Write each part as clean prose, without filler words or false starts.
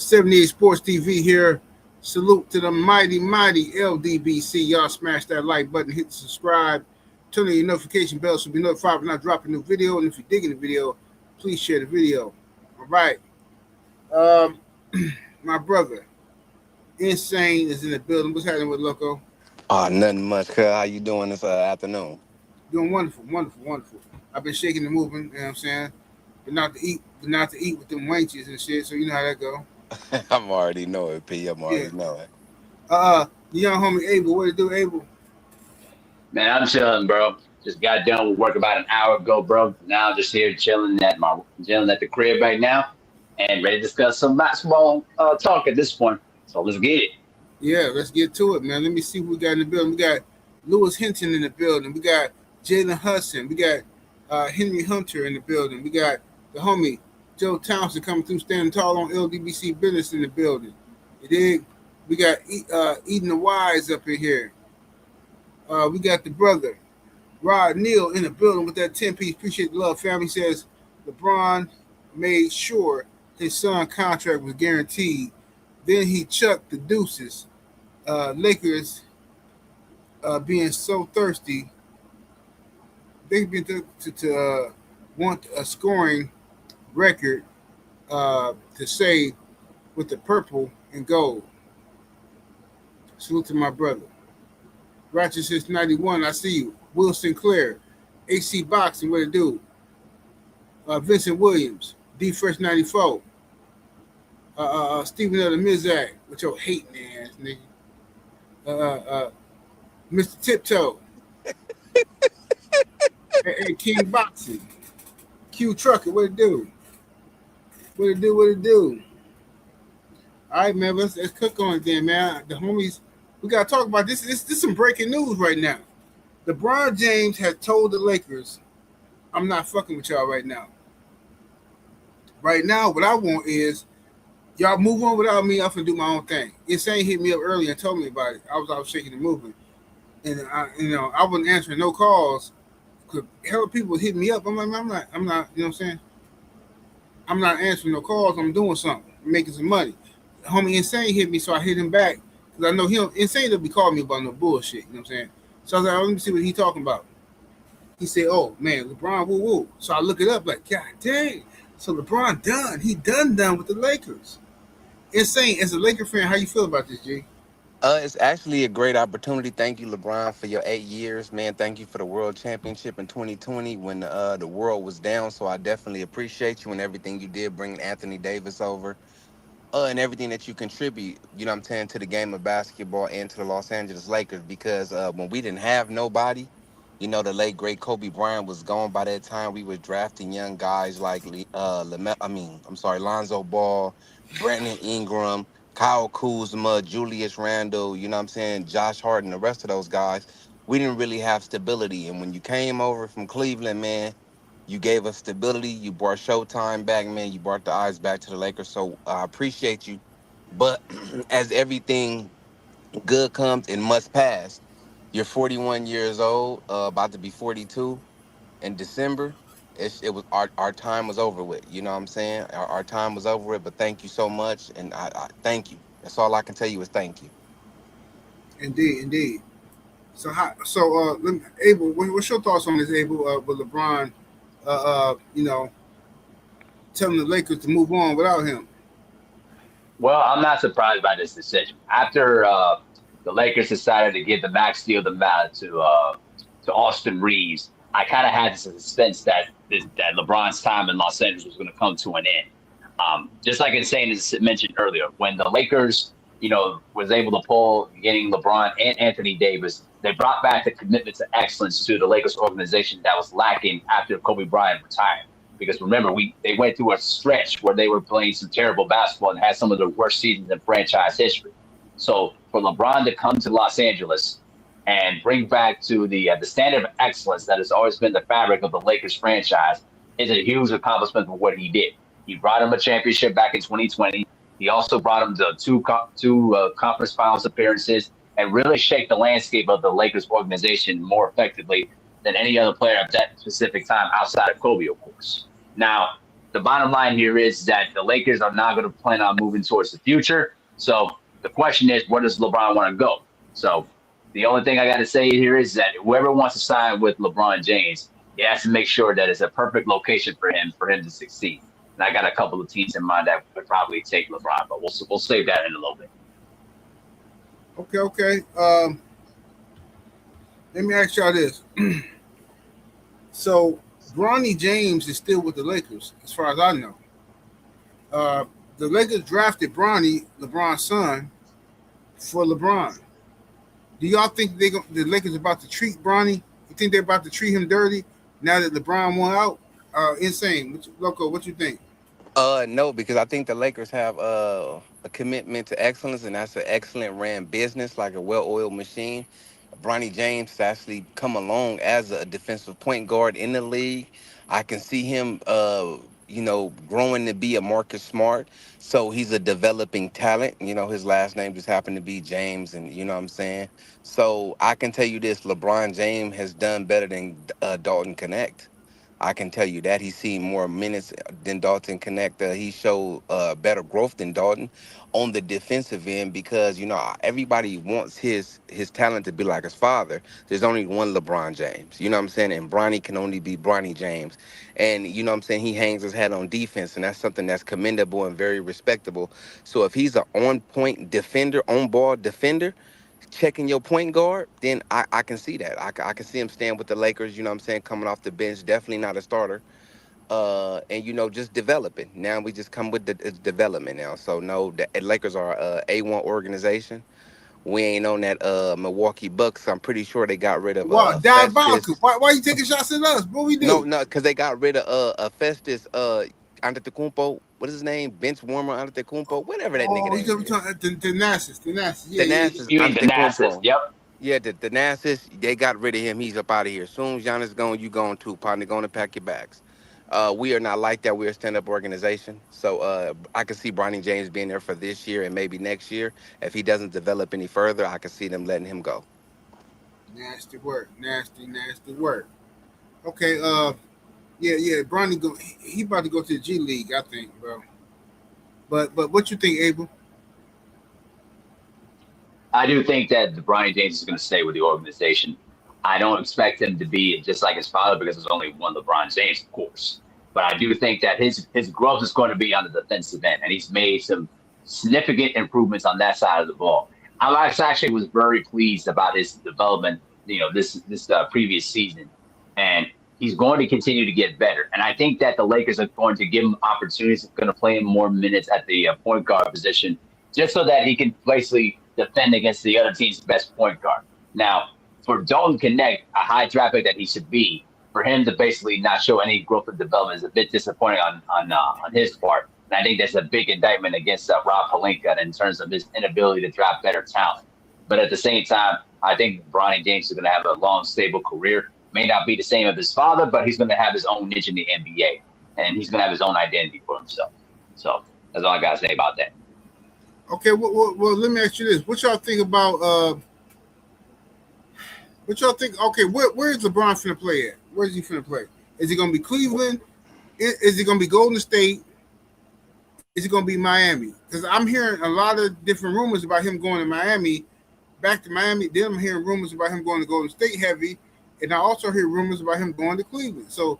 78 Sports TV here. Salute to the mighty LDBC. Y'all smash that like button, hit the subscribe, turn on your notification bell so you'll be notified when I drop a new video. And if you're digging the video, please share the video. All right. Um, my brother, Insane, is in the building. What's happening with Loco? Nothing much, cuz. How you doing this afternoon? Doing wonderful. I've been shaking and moving, you know what I'm saying? But not to eat with them wenches and shit, so you know how that go. I'm already know it, P. I'm already know it. The young homie Abel, what it do, Abel? Man, I'm chilling, bro. Just got done with work about an hour ago, bro. Now I'm just here chilling at the crib right now and ready to discuss some basketball talk at this point. So let's get it. Yeah, let's get to it, man. Let me see who we got in the building. We got Lewis Hinton in the building. We got Jalen Hudson. We got Henry Hunter in the building. We got the homie Joe Townsend coming through, standing tall on LDBC business in the building. You dig? We got Eden the Wise up in here. We got the brother Rod Neal in the building with that 10-piece. Appreciate the love, family. Says LeBron made sure his son contract was guaranteed. Then he chucked the deuces. Lakers being so thirsty, they been to want a scoring record to say with the purple and gold. Salute to my brother. Righteousness 91, I see you. Will Sinclair, AC Boxing, what it do? Vincent Williams, D Fresh 94. Stephen L. Mizak, with your hating ass, nigga. Mr. Tiptoe. Hey, King Boxing. Q Trucker, what it do? What it do? All right, man, let's cook on it then, man. The homies, we got to talk about this. This is some breaking news right now. LeBron James has told the Lakers, I'm not fucking with y'all right now. Right now, what I want is y'all move on without me. I'm finna do my own thing. Insane hit me up early and told me about it. I was shaking and moving, and I wasn't answering no calls because hell of people hitting me up. I'm not. You know what I'm saying? I'm not answering no calls. I'm doing something, making some money. Homie Insane hit me, so I hit him back because I know him. Insane don't be calling me about no bullshit. You know what I'm saying? So I was like, let me see what he talking about. He said, "Oh man, LeBron, woo." So I look it up, like, God dang. So LeBron done. He done with the Lakers. Insane. As a Laker fan, how you feel about this, G? It's actually a great opportunity. Thank you, LeBron, for your 8 years, man. Thank you for the World Championship in 2020 when the world was down. So I definitely appreciate you and everything you did, bringing Anthony Davis over, and everything that you contribute, you know what I'm saying, to the game of basketball and to the Los Angeles Lakers. Because when we didn't have nobody, you know, the late great Kobe Bryant was gone by that time. We were drafting young guys like Lonzo Ball, Brandon Ingram, Kyle Kuzma, Julius Randle, you know what I'm saying, Josh Hart, and the rest of those guys. We didn't really have stability. And when you came over from Cleveland, man, you gave us stability. You brought Showtime back, man. You brought the eyes back to the Lakers. So I appreciate you. But as everything good comes, it must pass. You're 41 years old, about to be 42 in December. It was our time was over with. You know what I'm saying? Our time was over with. But thank you so much, and I thank you. That's all I can tell you is thank you. Indeed. Abel, what's your thoughts on this, Abel? With LeBron, telling the Lakers to move on without him. Well, I'm not surprised by this decision. After the Lakers decided to give the max deal to Austin Reeves, I kind of had this sense that LeBron's time in Los Angeles was going to come to an end. Just like Insane mentioned earlier, when the Lakers, was able to pull getting LeBron and Anthony Davis, they brought back the commitment to excellence to the Lakers organization that was lacking after Kobe Bryant retired. Because remember, they went through a stretch where they were playing some terrible basketball and had some of the worst seasons in franchise history. So for LeBron to come to Los Angeles and bring back to the standard of excellence that has always been the fabric of the Lakers franchise is a huge accomplishment for what he did. He brought him a championship back in 2020. He also brought him to two conference finals appearances and really shaped the landscape of the Lakers organization more effectively than any other player at that specific time outside of Kobe, of course. Now, the bottom line here is that the Lakers are not going to plan on moving towards the future. So the question is, where does LeBron want to go? So the only thing I got to say here is that whoever wants to sign with LeBron James, he has to make sure that it's a perfect location for him to succeed. And I got a couple of teams in mind that would probably take LeBron, but we'll save that in a little bit. Okay, okay. Let me ask y'all this. So, Bronny James is still with the Lakers, as far as I know. Uh, the Lakers drafted Bronny, LeBron's son, for LeBron. Do y'all think the Lakers about to treat Bronny? You think they're about to treat him dirty now that LeBron won out? Insane. Loco, what you think? No, because I think the Lakers have a commitment to excellence, and that's an excellent ran business, like a well-oiled machine. Bronny James has actually come along as a defensive point guard in the league. I can see him, growing to be a Marcus Smart. So he's a developing talent. His last name just happened to be James, and you know what I'm saying. So I can tell you this: LeBron James has done better than Dalton Connect. I can tell you that he's seen more minutes than Dalton Connect. He showed better growth than Dalton on the defensive end because everybody wants his talent to be like his father. There's only one LeBron James. You know what I'm saying? And Bronny can only be Bronny James. And you know what I'm saying? He hangs his hat on defense, and that's something that's commendable and very respectable. So if he's an on-point defender, on-ball defender, checking your point guard, then I can see that. I can see him staying with the Lakers, you know what I'm saying, coming off the bench, definitely not a starter. And just developing. Now we just come with the it's development now. So no, the Lakers are A1 organization. We ain't on that Milwaukee Bucks. I'm pretty sure they got rid of Wow, diabolical. Festus. Why you taking shots at us? What we No, do? no, because they got rid of Festus Antetokounmpo. What is his name? Bench warmer Antetokounmpo, whatever that nigga Oh, he's name talking is. the Nassus. The Nassus. Yeah, yeah, yeah. Thanasis You mean Thanasis? Antetokounmpo. Yep. Yeah, the Nasus, they got rid of him. He's up out of here. As soon as Giannis gone, you gone too, partner. Going to pack your bags. We are not like that. We're a stand-up organization. So I can see Bronny James being there for this year and maybe next year. If he doesn't develop any further, I can see them letting him go. Nasty work. Nasty, nasty work. Okay, yeah, yeah. Bronny he about to go to the G League, I think, bro. But what you think, Abel? I do think that Bronny James is going to stay with the organization. I don't expect him to be just like his father because there's only one LeBron James, of course. But I do think that his growth is going to be on the defensive end, and he's made some significant improvements on that side of the ball. Actually was very pleased about his development, this previous season, and he's going to continue to get better. And I think that the Lakers are going to give him opportunities, going to play him more minutes at the point guard position, just so that he can basically defend against the other team's best point guard. Now, for Dalton Connect, a high draft pick that he should be, for him to basically not show any growth and development is a bit disappointing on his part. And I think that's a big indictment against Rob Pelinka in terms of his inability to draft better talent. But at the same time, I think Bronny James is going to have a long, stable career. May not be the same as his father, but he's going to have his own niche in the NBA, and he's going to have his own identity for himself. So that's all I got to say about that. Okay, well, let me ask you this: what y'all think about? What y'all think? Okay, where is LeBron finna play at? Where is he finna play? Is he gonna be Cleveland? Is he gonna be Golden State? Is it going to be Miami? Because I'm hearing a lot of different rumors about him going to Miami, back to Miami. Then I'm hearing rumors about him going to Golden State heavy, and I also hear rumors about him going to Cleveland. So,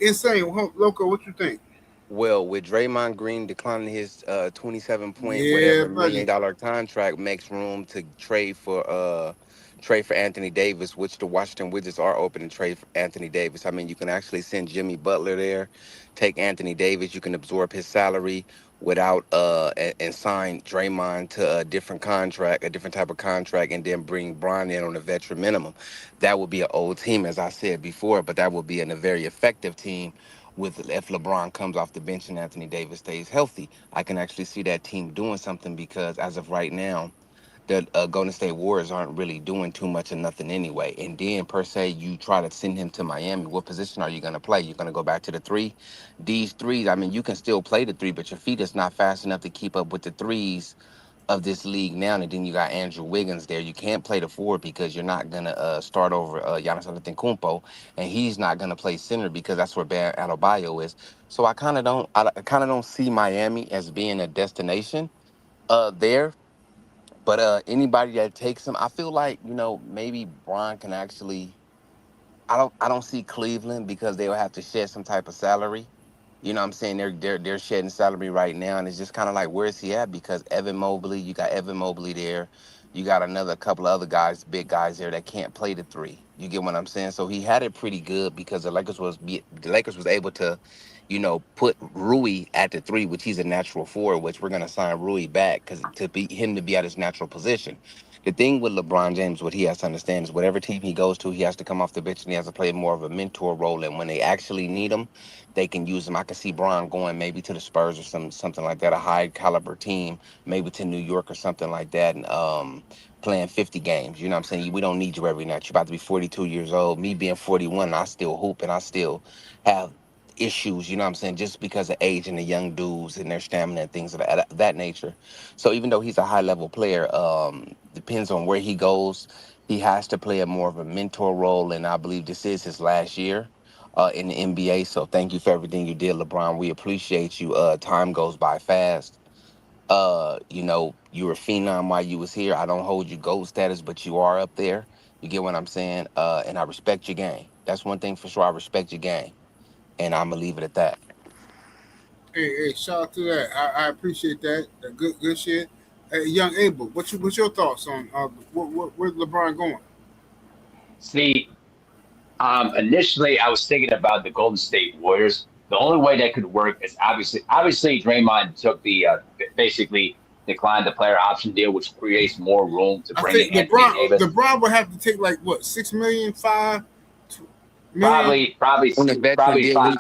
insane. Loco, what you think? Well, with Draymond Green declining his 27 point whatever $1 million contract, makes room to trade for Anthony Davis, which the Washington Wizards are open to trade for Anthony Davis. I mean, you can actually send Jimmy Butler there, take Anthony Davis, you can absorb his salary without and sign Draymond to a different contract, a different type of contract, and then bring Bron in on a veteran minimum. That would be an old team, as I said before, but that would be a very effective team with if LeBron comes off the bench and Anthony Davis stays healthy. I can actually see that team doing something because as of right now, the Golden State Warriors aren't really doing too much of nothing anyway. And then, per se, you try to send him to Miami. What position are you going to play? You're going to go back to the three? These threes, I mean, you can still play the three, but your feet is not fast enough to keep up with the threes of this league now, and then you got Andrew Wiggins there. You can't play the forward because you're not gonna start over Giannis Antetokounmpo, and he's not gonna play center because that's where Bam Adebayo is. So I kind of don't see Miami as being a destination there. But anybody that takes him, I feel like maybe Bron can actually. I don't see Cleveland because they'll have to shed some type of salary. You know what I'm saying? They're shedding salary right now, and it's just kind of like, where's he at? Because you got Evan Mobley there. You got another couple of other guys, big guys there that can't play the three. You get what I'm saying? So he had it pretty good because the Lakers was able to, put Rui at the three, which he's a natural forward, which we're gonna sign Rui back because to be him to be at his natural position. The thing with LeBron James, what he has to understand is whatever team he goes to, he has to come off the bench and he has to play more of a mentor role. And when they actually need him, they can use him. I could see Bron going maybe to the Spurs or something like that, a high caliber team, maybe to New York or something like that, and playing 50 games. You know what I'm saying? We don't need you every night. You're about to be 42 years old. Me being 41, I still hoop and I still have issues, you know what I'm saying, just because of age and the young dudes and their stamina and things of that nature. So even though he's a high level player, depends on where he goes. He has to play a more of a mentor role, and I believe this is his last year in the NBA. So thank you for everything you did, LeBron. We appreciate you. Time goes by fast. You were a phenom while you was here. I don't hold you GOAT status, but you are up there. You get what I'm saying? And I respect your game. That's one thing for sure. I respect your game, and I'm gonna leave it at that. Hey, shout out to that. I appreciate that. Good shit. Hey, young Abel, what's your thoughts on where's LeBron going? See, initially I was thinking about the Golden State Warriors. The only way that could work is obviously Draymond took the basically declined the player option deal, which creates more room to I bring in think Anthony Davis. LeBron would have to take like what 6 million, 5 million. Probably On a veteran probably deal, five.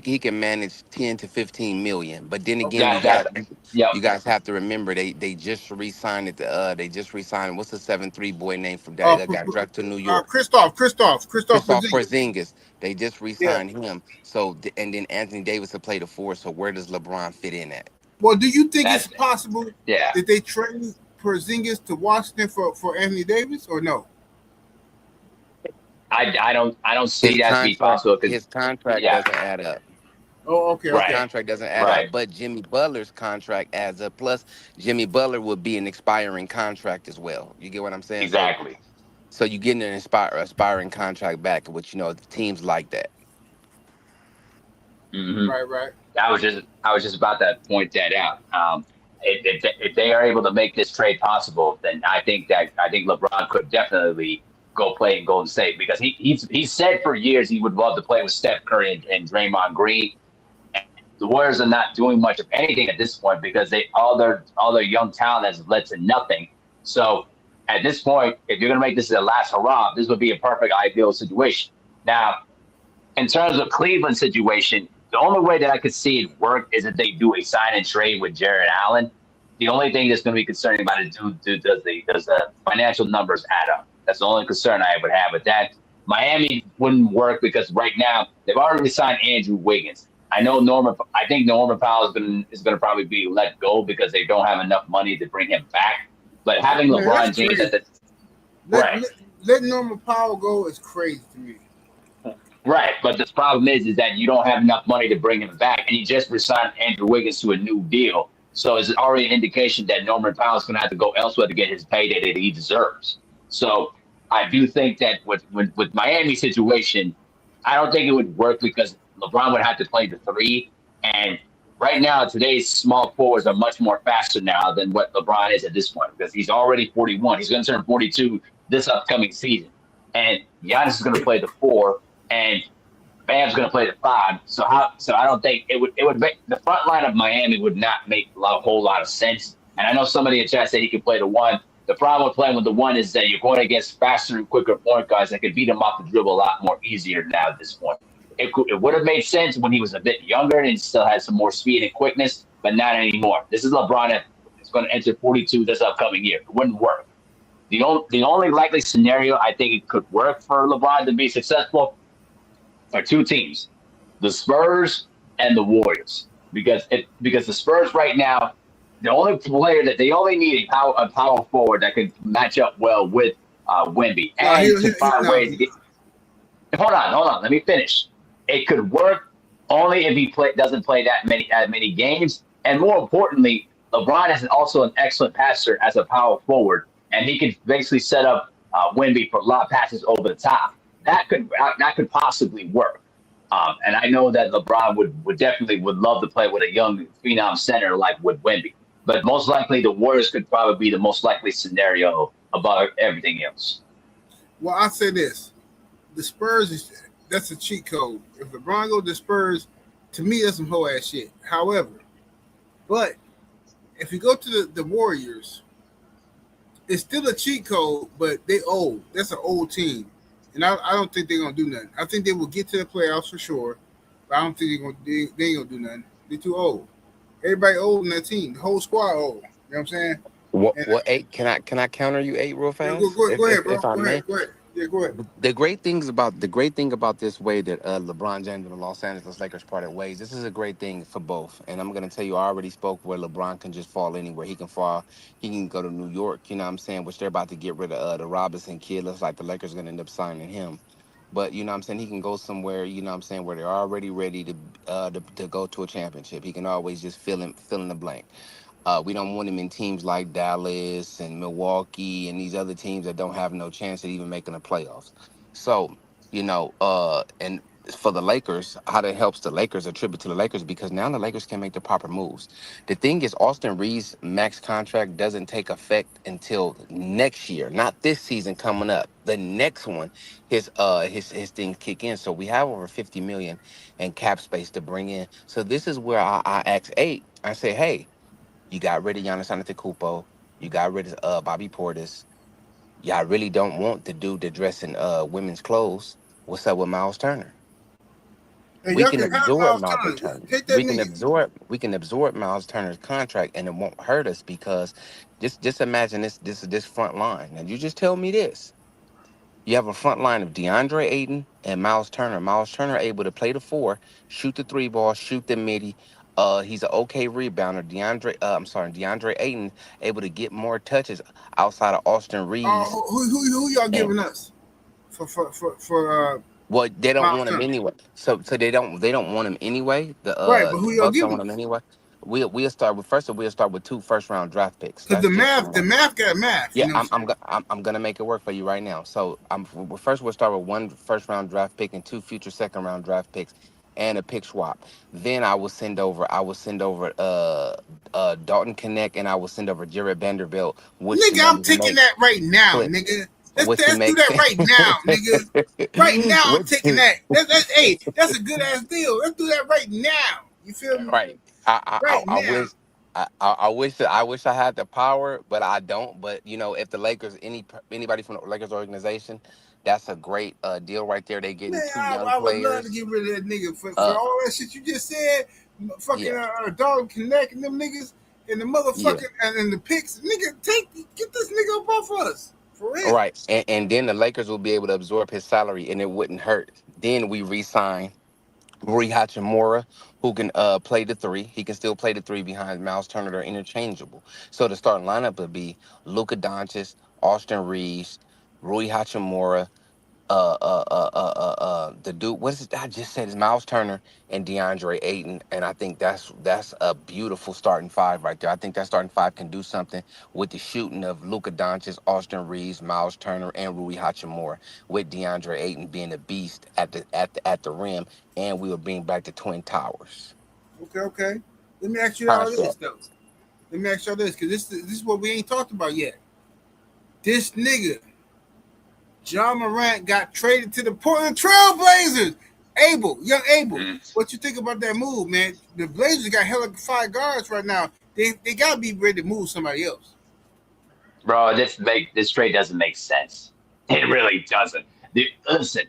he can manage 10 to 15 million. But then again, Okay, That okay. yep. you guys have to remember they just re-signed it. They just re-signed what's the 7'3" boy name from Uh, that got drafted to New York. Christoph Christoph Porzingis. Porzingis. They just Yeah. re-signed him. So and then Anthony Davis will play the four. So where does LeBron fit in at? Well, do you think it's That's possible yeah. that they trade Porzingis to Washington for Anthony Davis or no? I don't His see that to be contract possible because his contract yeah. doesn't add up. Oh, okay, His Right. okay. contract doesn't add Right. up, but Jimmy Butler's contract adds up. Plus, Jimmy Butler would be an expiring contract as well. You get what I'm saying? Exactly. So you getting an aspiring contract back, which teams like that. Hmm. Right. I was just about to point that out. If they are able to make this trade possible, then I think LeBron could definitely go play in Golden State because he's said for years he would love to play with Steph Curry and Draymond Green. The Warriors are not doing much of anything at this point because they all their young talent has led to nothing. So at this point, if you're gonna make this their last hurrah, this would be a perfect ideal situation. Now, in terms of Cleveland situation, the only way that I could see it work is if they do a sign and trade with Jared Allen. The only thing that's going to be concerning about it does the financial numbers add up? That's the only concern I would have with that. Miami wouldn't work because right now they've already signed Andrew Wiggins. I think Norman Powell is going to probably be let go because they don't have enough money to bring him back. But having Man, LeBron that's James crazy. at the Let, right. let, let Norman Powell go is crazy to me. Right, but the problem is that you don't have enough money to bring him back, and you just resigned Andrew Wiggins to a new deal. So it's already an indication that Norman Powell is going to have to go elsewhere to get his payday that he deserves. So I do think that with Miami situation, I don't think it would work because LeBron would have to play the three, and right now today's small forwards are much more faster now than what LeBron is at this point because he's already 41. He's going to turn 42 this upcoming season, and Giannis is going to play the four and Bam's going to play the five. So I don't think it would make the front line of Miami would not make a whole lot of sense. And I know somebody in chat said he could play the one. The problem with playing with the one is that you're going against faster and quicker point guards that could beat him off the dribble a lot more easier now at this point. It would have made sense when he was a bit younger and still had some more speed and quickness, but not anymore. This is LeBron that is going to enter 42 this upcoming year. It wouldn't work. The only likely scenario I think it could work for LeBron to be successful are two teams, the Spurs and the Warriors, because the Spurs right now The only player that they only need a power forward that could match up well with Wemby No, and to find no. ways to get. Hold on. Let me finish. It could work only if he doesn't play that many games, and more importantly, LeBron is also an excellent passer as a power forward, and he can basically set up Wemby for lob passes over the top. That could possibly work. And I know that LeBron would definitely would love to play with a young phenom center like with Wemby. But most likely, the Warriors could probably be the most likely scenario about everything else. Well, I say this: the Spurs that's a cheat code. If LeBron go to the Spurs, to me that's some whole ass shit. However, but if you go to the Warriors, it's still a cheat code, but they old. That's an old team, and I don't think they're gonna do nothing. I think they will get to the playoffs for sure, but I don't think they ain't gonna do nothing. They're too old. Everybody old in that team. The whole squad old. You know what I'm saying? What eight? Can I counter you eight real fast? Go ahead, bro. If I Go may. ahead. Go ahead. Yeah, go ahead. The great thing about this way that LeBron James and the Los Angeles Lakers parted ways. This is a great thing for both, and I'm gonna tell you, I already spoke where LeBron can just fall anywhere. He can fall. He can go to New York. You know what I'm saying? Which they're about to get rid of the Robinson kid. Looks like the Lakers are gonna end up signing him. But you know what I'm saying? He can go somewhere. You know what I'm saying? Where they're already ready to go to a championship. He can always just fill in the blank. We don't want him in teams like Dallas and Milwaukee and these other teams that don't have no chance at even making the playoffs. So, and for the Lakers, how that helps the Lakers, attribute to the Lakers, because now the Lakers can make the proper moves. The thing is, Austin Reeves' max contract doesn't take effect until next year, not this season coming up. The next one, his things kick in. So we have over 50 million in cap space to bring in. So this is where I ask eight. I say, hey, you got rid of Giannis Antetokounmpo. You got rid of Bobby Portis. Y'all really don't want the dude that dress in women's clothes. What's up with Miles Turner? And We y'all can can have absorb Miles Miles Turner. Turner. Take that nigga. We can absorb Miles Turner's contract, and it won't hurt us because just imagine this front line. And you just tell me this. You have a front line of DeAndre Ayton and Miles Turner. Miles Turner able to play the four, shoot the three ball, shoot the midi. He's an okay rebounder. DeAndre Ayton able to get more touches outside of Austin Reeves. Who y'all And giving us for well, they don't Miles want him Turner? anyway. So they don't want him anyway. Right, but The who y'all Bucks don't giving want him us? anyway. We'll start with 2 first-round draft picks. Because That's just the math got math. You yeah, know what I'm saying? I'm gonna make it work for you right now. So first we'll start with 1 first-round draft pick and 2 future second-round draft picks and a pick swap. Then I will send over Dalton Connect, and I will send over Jared Vanderbilt, which the Nigga, I'm Nuggets taking make that right now, click, nigga. which the Let's do make that right now, nigga. Right now, I'm which taking that. That's a good ass deal. Let's do that right now. You feel me? right. Right I now. wish I had the power, but I don't. But if the Lakers, anybody from the Lakers organization, that's a great deal right there. They Man, getting 2 young I would love to players. get rid of that nigga for Uh, all that shit you just said. Fucking yeah, Dog Connect and them niggas and the yeah, motherfucking and the picks. Nigga, get this nigga up off us. For real. right. And then the Lakers will be able to absorb his salary, and it wouldn't hurt. Then we re-sign Rui Hachimura, who can play the three. He can still play the three behind Miles Turner. They're interchangeable. So the starting lineup would be Luka Doncic, Austin Reeves, Rui Hachimura, the dude. What is it? I just said is Miles Turner and DeAndre Ayton, and I think that's a beautiful starting five right there. I think that starting five can do something with the shooting of Luka Doncic, Austin Reeves, Miles Turner, and Rui Hachimura, with DeAndre Ayton being a beast at the rim, and we will bring back the Twin Towers. Okay. Let me ask you all this Concept. though. Let me ask y'all this, because this is what we ain't talked about yet. This nigga, John Morant, got traded to the Portland Trailblazers. Young Abel, what you think about that move, man? The Blazers got hella 5 guards right now. They gotta be ready to move somebody else. Bro, this trade doesn't make sense. It really doesn't. Listen,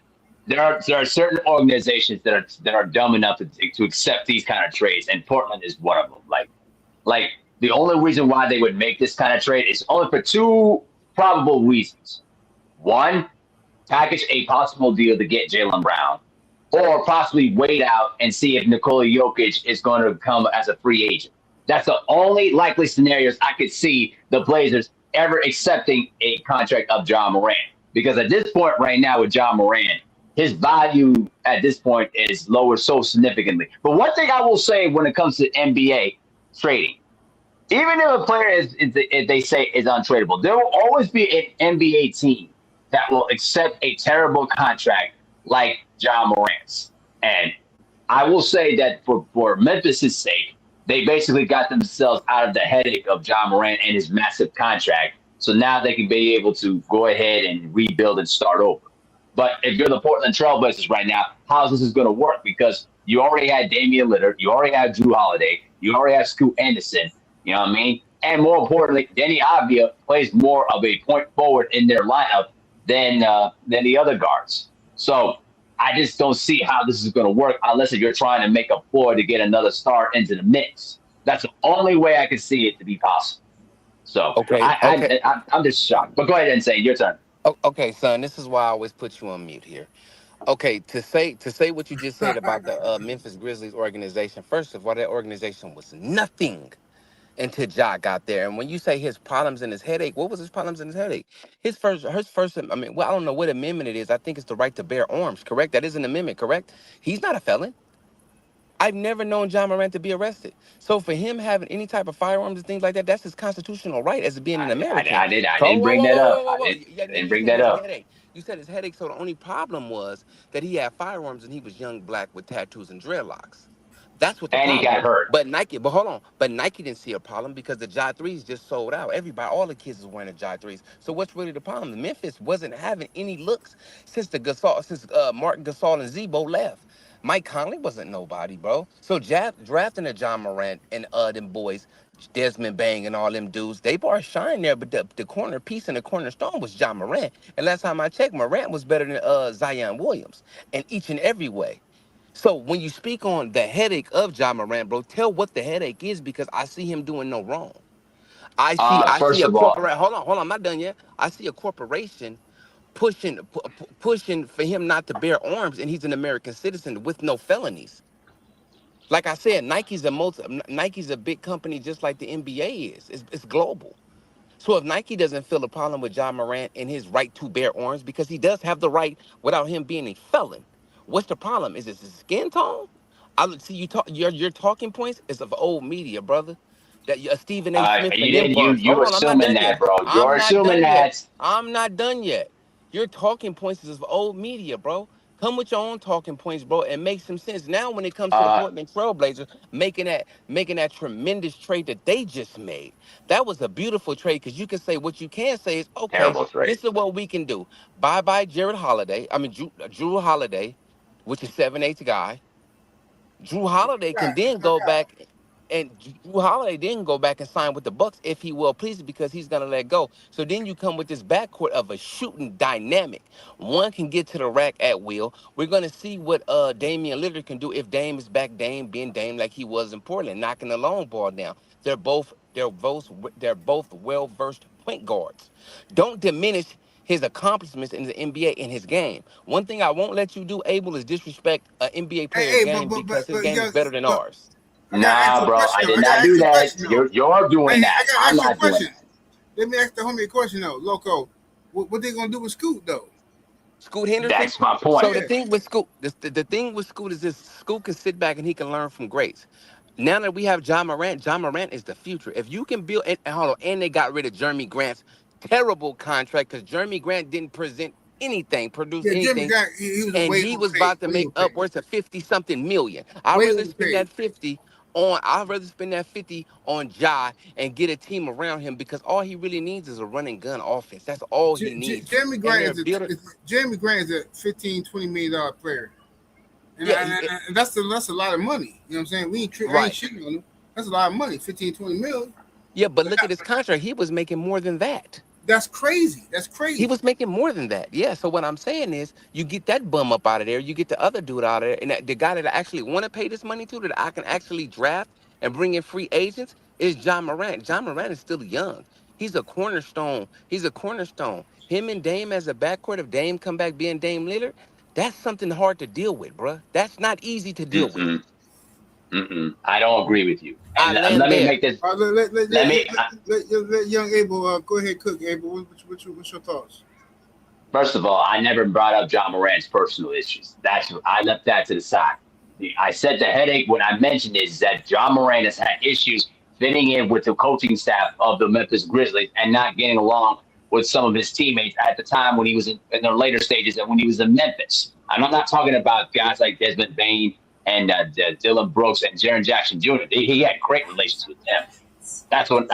there are certain organizations that are dumb enough to accept these kind of trades, and Portland is one of them. Like the only reason why they would make this kind of trade is only for 2 probable reasons. One, package a possible deal to get Jaylen Brown, or possibly wait out and see if Nikola Jokic is going to come as a free agent. That's the only likely scenarios I could see the Blazers ever accepting a contract of John Morant. Because at this point right now with John Morant, his value at this point is lowered so significantly. But one thing I will say when it comes to NBA trading, even if a player if they say is untradeable, there will always be an NBA team that will accept a terrible contract like John Morant's. And I will say that for Memphis's sake, they basically got themselves out of the headache of John Morant and his massive contract. So now they can be able to go ahead and rebuild and start over. But if you're the Portland Trailblazers right now, how's this is going to work? Because you already had Damian Lillard, you already have Drew Holiday, you already have Scoot Anderson. You know what I mean? And more importantly, Denny Avdia plays more of a point forward in their lineup than the other guards. So I just don't see how this is going to work unless if you're trying to make a ploy to get another star into the mix. That's the only way I can see it to be possible. So I'm just shocked. But go ahead and say your turn. Okay, son, this is why I always put you on mute here. Okay, to say what you just said about the Memphis Grizzlies organization. First of all, that organization was nothing until Ja got there. And when you say his problems and his headache, what was his problems and his headache? His first, I mean, well, I don't know what amendment it is. I think it's the right to bear arms, correct? That is an amendment, correct? He's not a felon. I've never known John Morant to be arrested. So for him having any type of firearms and things like that, that's his constitutional right as being an American. I didn't bring that up. I didn't bring that up. Headache. You said his headache. So the only problem was that he had firearms and he was young, black with tattoos and dreadlocks. That's what the and problem he got hurt. But hold on. But Nike didn't see a problem because the Ja 3s just sold out. Everybody, all the kids was wearing the Ja 3s. So what's really the problem? The Memphis wasn't having any looks since Martin Gasol and Zebo left. Mike Conley wasn't nobody, bro. So drafting the John Morant and them boys, Desmond Bang and all them dudes, they brought shine there, but the corner piece and the cornerstone was John Morant. And last time I checked, Morant was better than Zion Williams in each and every way. So when you speak on the headache of John Morant, bro, tell what the headache is because I see him doing no wrong. I see First a of all, corporate. Hold on, I'm not done yet. I see a corporation pushing for him not to bear arms, and he's an American citizen with no felonies. Like I said, Nike's a big company just like the NBA is. It's global. So if Nike doesn't feel a problem with John Morant and his right to bear arms, because he does have the right without him being a felon, what's the problem? Is it his skin tone? I see your talking points is of old media, brother. That Stephen A. Smith and them bunch. you Hold on, I'm not assuming done that, yet. bro. You're I'm not assuming done yet. that. I'm not done yet. Your talking points is of old media, bro. Come with your own talking points, bro, and make some sense. Now, when it comes to the Uh, Portland Trailblazers making that tremendous trade that they just made, that was a beautiful trade because you can say what you can say is okay. Terrible trade. This is what we can do. Bye bye, Jared Holiday. I mean, Drew Holiday, which is 7'8" guy. Drew Holiday can then go back, and Drew Holiday then go back and sign with the Bucks if he will please because he's gonna let go. So then you come with this backcourt of a shooting dynamic. One can get to the rack at will. We're gonna see what Damian Lillard can do if Dame is back, Dame being Dame like he was in Portland, knocking the long ball down. They're both well versed point guards. Don't diminish his accomplishments in the NBA in his game. One thing I won't let you do, Abel, is disrespect an NBA player's game because his game is better than ours. I gotta ask you Nah, a bro, question, I though. did I not gotta do ask you a that. question, though. You're doing I that. gotta I'm ask you a not doing question. that. Let me ask the homie a question though, Loco. What they gonna do with Scoot though? Scoot Henderson. That's my point. So the thing with Scoot, the thing with Scoot is this: Scoot can sit back and he can learn from greats. Now that we have John Morant is the future. If you can build, and hold on, and they got rid of Jeremy Grant's terrible contract because Jeremy Grant didn't produce Yeah, Jimmy anything, got he was and way he was overpaid. about to Way make overpaid. upwards of 50-something million. Way overpaid. I'd rather spend that 50 on Ja and get a team around him because all he really needs is a run and gun offense. That's all he needs. Jeremy And Grant they're building. Jeremy Grant is a 15-20 million dollar player. And, Yeah, and that's a lot of money. You know what I'm saying? I ain't right. shitting on him. That's a lot of money, 15-20 mil. Yeah, but look at his contract. He was making more than that. That's crazy. That's He crazy. was making more than that. Yeah. So what I'm saying is, you get that bum up out of there. You get the other dude out of there, and the guy that I actually want to pay this money to, that I can actually draft and bring in free agents, is John Morant. John Morant is still young. He's a cornerstone. Him and Dame as a backcourt. If Dame come back being Dame Lillard, that's something hard to deal with, bruh. That's not easy to deal with. Mm-mm. I don't agree with you. I And land let me there. make this. Let, Let me let young Abel go ahead, cook. Abel, what's your thoughts? First of all, I never brought up John Morant's personal issues. I left that to the side. I said the headache when I mentioned is that John Morant has had issues fitting in with the coaching staff of the Memphis Grizzlies and not getting along with some of his teammates at the time when he was in the later stages and when he was in Memphis. And I'm not talking about guys like Desmond Bain and Dylan Brooks and Jaren Jackson Jr. He had great relations with them. That's what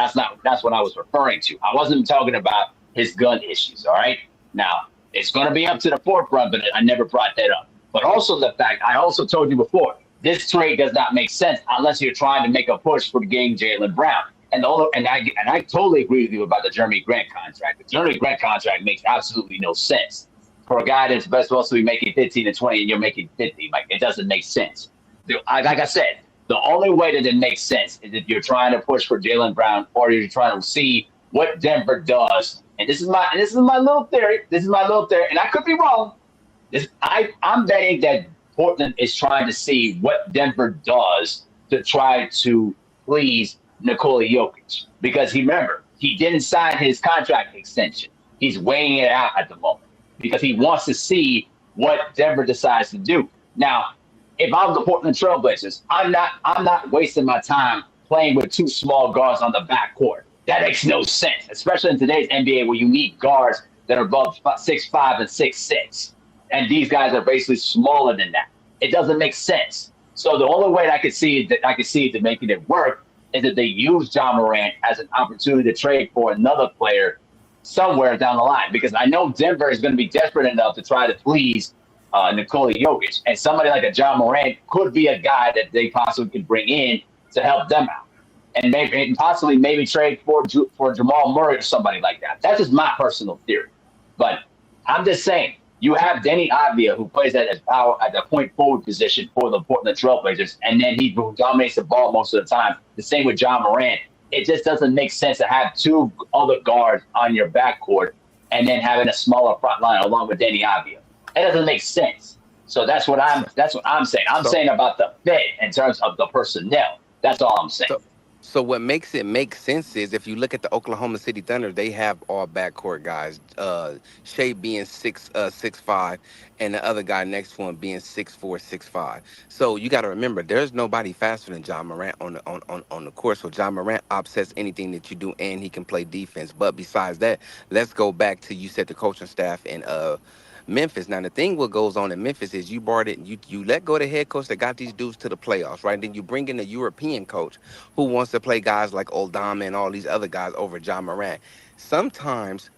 I was referring to. I wasn't talking about his gun issues. All right. Now it's going to be up to the forefront, but I never brought that up. But also the fact I also told you before, this trade does not make sense unless you're trying to make a push for getting Jaylen Brown. And I totally agree with you about the Jeremy Grant contract. The Jeremy Grant contract makes absolutely no sense for a guy that's supposed to be making 15 and 20, and you're making 50. Like it doesn't make sense. Like I said, the only way that it makes sense is if you're trying to push for Jaylen Brown or you're trying to see what Denver does. And this is my little theory. This is my little theory, and I could be wrong. I'm betting that Portland is trying to see what Denver does to try to please Nikola Jokic. Because remember, he didn't sign his contract extension. He's weighing it out at the moment because he wants to see what Denver decides to do. Now, if I'm the Portland Trailblazers, I'm not wasting my time playing with two small guards on the backcourt. That makes no sense, especially in today's NBA where you need guards that are above 6'5" and 6'6". And these guys are basically smaller than that. It doesn't make sense. So the only way I could see it to making it work is that they use John Morant as an opportunity to trade for another player somewhere down the line. Because I know Denver is going to be desperate enough to try to please Nikola Jokic. And somebody like a John Morant could be a guy that they possibly could bring in to help them out. And maybe trade for Jamal Murray or somebody like that. That's just my personal theory. But I'm just saying, you have Denny Avdia, who plays at the point forward position for the Portland Trailblazers, and then he dominates the ball most of the time. The same with John Morant. It just doesn't make sense to have two other guards on your backcourt and then having a smaller front line along with Denny Avdia. It doesn't make sense. So that's what I'm saying. I'm saying about the fit in terms of the personnel. That's all I'm saying. So what makes it make sense is if you look at the Oklahoma City Thunder, they have all backcourt guys. Shea being 6'5", and the other guy next to him being 6'4", 6'5". So you got to remember, there's nobody faster than John Morant on the court. So John Morant offsets anything that you do, and he can play defense. But besides that, let's go back to you said the coaching staff and Memphis. Now the thing what goes on in Memphis is you let go of the head coach that got these dudes to the playoffs, right? Then you bring in a European coach who wants to play guys like Oldama and all these other guys over John Morant. Sometimes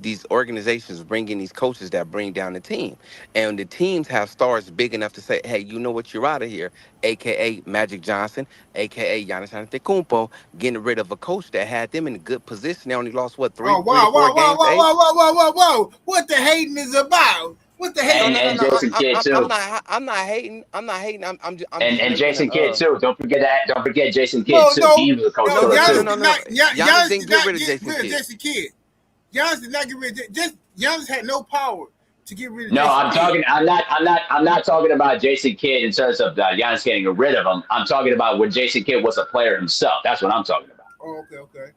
these organizations bring in these coaches that bring down the team, and the teams have stars big enough to say, hey, you know what, you're out of here, aka Magic Johnson, aka Giannis Antetokounmpo, getting rid of a coach that had them in a good position. They only lost what three Oh, to four games. whoa! What the hating is about? What the hating? And Jason Kidd too. I'm not hating. And Jason Kidd too. Don't forget that. Don't forget Jason Kidd No, too. no, He was a coach no. killer too. Giannis didn't get rid of Jason Kidd. Giannis did not get rid of just Giannis had no power to get rid of. No, Jason I'm not talking about Jason Kidd in terms of Giannis getting rid of him. I'm talking about when Jason Kidd was a player himself. That's what I'm talking about. Oh, okay.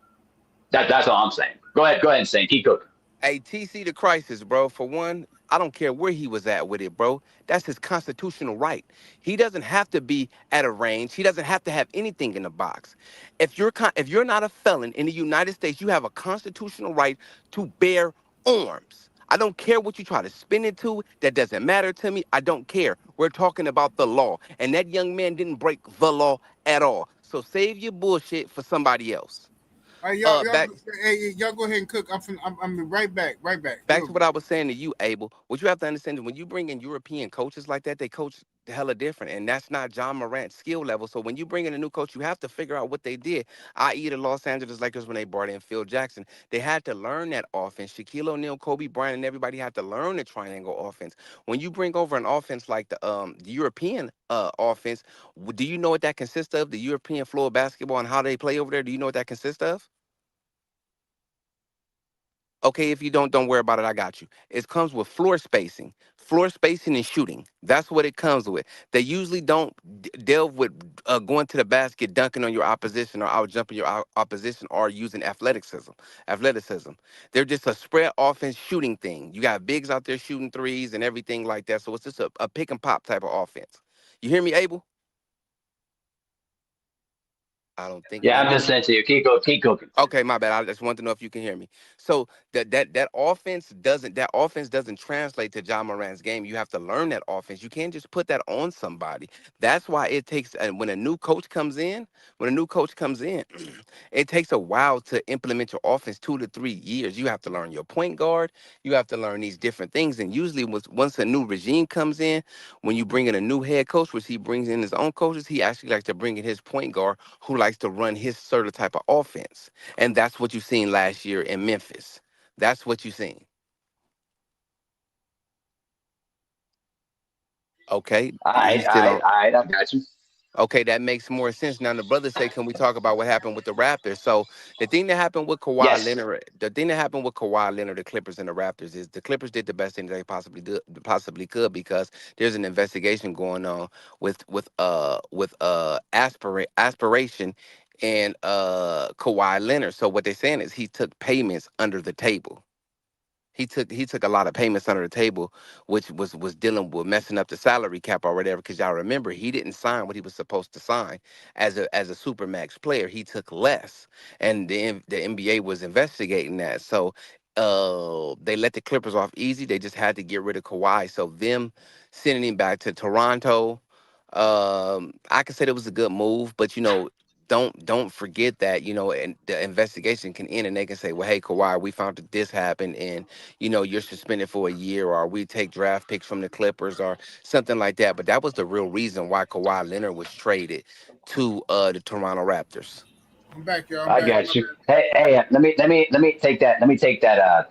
That's all I'm saying. Go ahead and say, keep cooking. Hey, TC the crisis, bro. For one, I don't care where he was at with it, bro. That's his constitutional right. He doesn't have to be at a range. He doesn't have to have anything in the box. If you're not a felon in the United States, you have a constitutional right to bear arms. I don't care what you try to spin it to. That doesn't matter to me. I don't care. We're talking about the law. And that young man didn't break the law at all. So save your bullshit for somebody else. Hey, y'all go ahead and cook. I'm right back. Back to what I was saying to you, Abel. What you have to understand is when you bring in European coaches like that, they coach hella different, and that's not John Morant's skill level. So when you bring in a new coach, you have to figure out what they did. I.e. the Los Angeles Lakers when they brought in Phil Jackson, they had to learn that offense. Shaquille O'Neal, Kobe Bryant, and everybody had to learn the triangle offense. When you bring over an offense like the European offense, do you know what that consists of? The European floor of basketball and how they play over there. Do you know what that consists of? Okay, if you don't worry about it. I got you. It comes with floor spacing and shooting. That's what it comes with. They usually don't delve with going to the basket, dunking on your opposition, or out jumping your opposition, or using athleticism. Athleticism. They're just a spread offense shooting thing. You got bigs out there shooting threes and everything like that. So it's just a pick and pop type of offense. You hear me, Abel? I don't think Yeah, I'm maybe. just saying to you, keep cooking. Okay, my bad. I just want to know if you can hear me. So that offense doesn't translate to John Morant's game. You have to learn that offense. You can't just put that on somebody. That's why it takes. And when a new coach comes in, it takes a while to implement your offense. 2 to 3 years. You have to learn your point guard. You have to learn these different things. And usually, once a new regime comes in, when you bring in a new head coach, which he brings in his own coaches, he actually likes to bring in his point guard who likes to run his certain type of offense. And that's what you seen last year in Memphis. That's what you seen. Okay, All he's right, all still right, on. all right. I got you. Okay, that makes more sense. Now the brothers say, can we talk about what happened with the Raptors? So the thing that happened with Kawhi Yes. Leonard, the Clippers and the Raptors is the Clippers did the best thing they possibly could because there's an investigation going on with aspiration and Kawhi Leonard. So what they're saying is he took payments under the table. He took a lot of payments under the table, which was dealing with messing up the salary cap or whatever. Because y'all remember, he didn't sign what he was supposed to sign as a supermax player. He took less, and the NBA was investigating that. So, they let the Clippers off easy. They just had to get rid of Kawhi. So them sending him back to Toronto, I could say it was a good move, but don't forget that and the investigation can end and they can say, well, hey, Kawhi, we found that this happened, and you're suspended for a year, or we take draft picks from the Clippers or something like that. But that was the real reason why Kawhi Leonard was traded to the Toronto Raptors. I'm back, y'all. I'm I back. got you. Hey, let me take that. Let me take that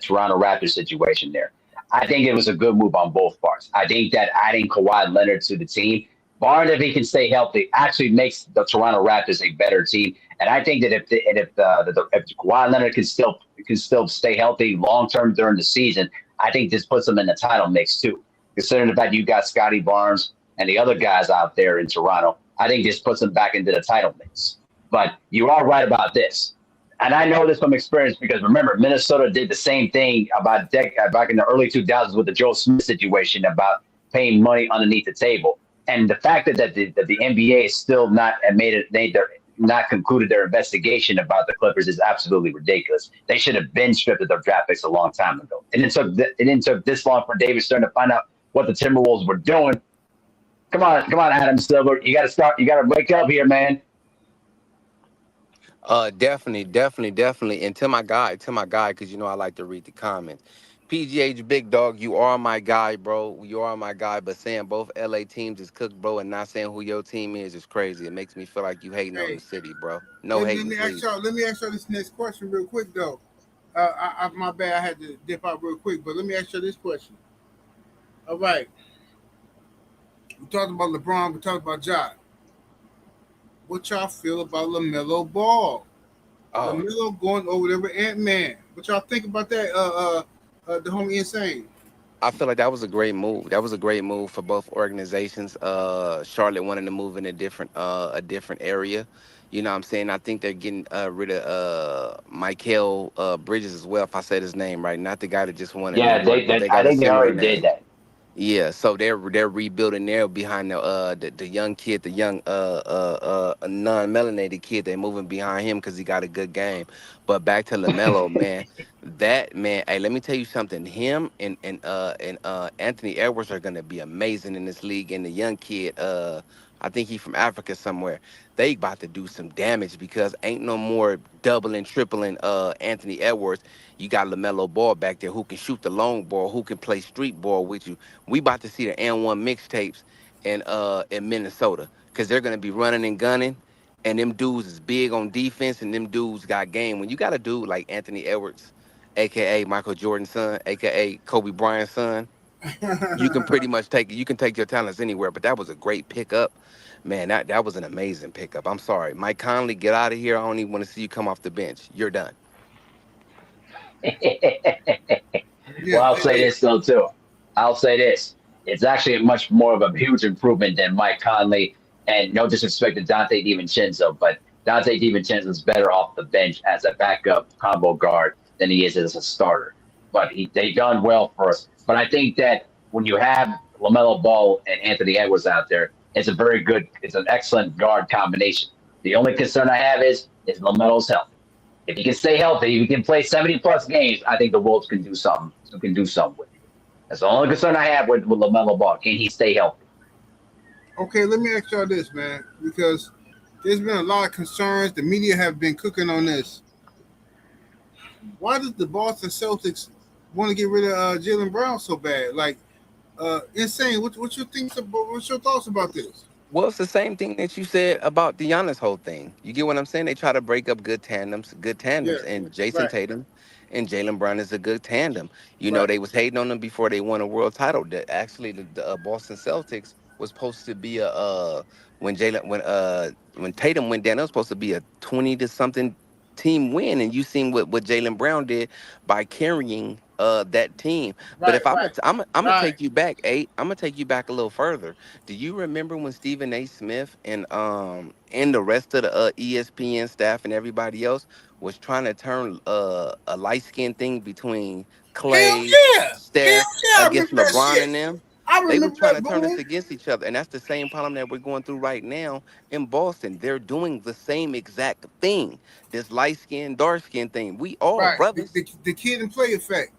Toronto Raptors situation there. I think it was a good move on both parts. I think that adding Kawhi Leonard to the team, barring if he can stay healthy, actually makes the Toronto Raptors a better team. And I think that if Kawhi Leonard can still stay healthy long term during the season, I think this puts them in the title mix too. Considering the fact you got Scotty Barnes and the other guys out there in Toronto, I think this puts them back into the title mix. But you are right about this. And I know this from experience because remember, Minnesota did the same thing back in the early 2000s with the Joe Smith situation about paying money underneath the table. And the fact that the NBA is still not not concluded their investigation about the Clippers is absolutely ridiculous. They should have been stripped of their draft picks a long time ago. And it didn't took this long for David Stern to find out what the Timberwolves were doing. Come on, Adam Silver. You got to start. You got to wake up here, man. Definitely, definitely, definitely. And to my guy, because I like to read the comments. PGH Big Dog, you are my guy, bro. You are my guy. But saying both LA teams is cooked, bro, and not saying who your team is crazy. It makes me feel like you hating on Hey, the city, bro. No let hating, me ask please. y'all. Let me ask y'all this next question real quick, though. My bad. I had to dip out real quick, but let me ask y'all this question. All right, we talked about LeBron. We talked about Ja. What y'all feel about LaMelo Ball? Oh, LaMelo going over there with Ant Man. What y'all think about that? The homie insane. I feel like that was a great move. That was a great move for both organizations. Charlotte wanted to move in a different area. You know what I'm saying? I think they're getting rid of Michael Bridges as well, if I said his name right. Not the guy that just won in New Yeah, York, but they I got a think they similar already did name. that. Yeah, so they're rebuilding there behind the young kid, the young non-melanated kid. They're moving behind him because he got a good game. But back to Lamelo, man, that man. Hey, let me tell you something. Him and Anthony Edwards are gonna be amazing in this league. And the young kid, I think he from Africa somewhere. They about to do some damage because ain't no more doubling, tripling Anthony Edwards. You got LaMelo Ball back there who can shoot the long ball, who can play street ball with you. We about to see the N1 mixtapes in Minnesota because they're gonna be running and gunning, and them dudes is big on defense, and them dudes got game. When you got a dude like Anthony Edwards, aka Michael Jordan's son, aka Kobe Bryant's son, you can pretty much take your talents anywhere. But that was a great pickup, man. That was an amazing pickup. I'm sorry, Mike Conley, get out of here. I don't even want to see you come off the bench. You're done. Well, Yeah, I'll say this though too. I'll say this: it's actually a much more of a huge improvement than Mike Conley. And no disrespect to Dante DiVincenzo, but Dante DiVincenzo is better off the bench as a backup combo guard than he is as a starter. But they've done well for us. But I think that when you have LaMelo Ball and Anthony Edwards out there, it's an excellent guard combination. The only concern I have is LaMelo's health. If he can stay healthy, if he can play 70 plus games, I think the Wolves can do something. Can do something with it. That's the only concern I have with LaMelo Ball. Can he stay healthy? okay, let me ask y'all this, man, because there's been a lot of concerns. The media have been cooking on this. Why does the Boston Celtics want to get rid of Jaylen Brown so bad? Like, insane. What you think? What's your thoughts about this? Well, it's the same thing that you said about the Giannis whole thing. You get what I'm saying? They try to break up good Yeah, tandems, and Jason right, Tatum and Jaylen Brown is a good tandem. You know, right, they was hating on them before they won a world title. That actually the Boston Celtics was supposed to be a when Tatum went down, it was supposed to be a 20 to something team win, and you seen what Jaylen Brown did by carrying that team. But right, if I'm right, gonna, I'm gonna right. take you back, I'm gonna take you back a little further. Do you remember when Stephen A. Smith and the rest of the ESPN staff and everybody else was trying to turn a light skin thing between Hell Clay, yeah, hell Steph yeah. I against remember that LeBron shit. and them? I They were remember trying that to turn us boom. against each other, and that's the same problem that we're going through right now in Boston. They're doing the same exact thing. This light skin, dark skin thing. We all Right, the, brothers. the, the kid and play effect.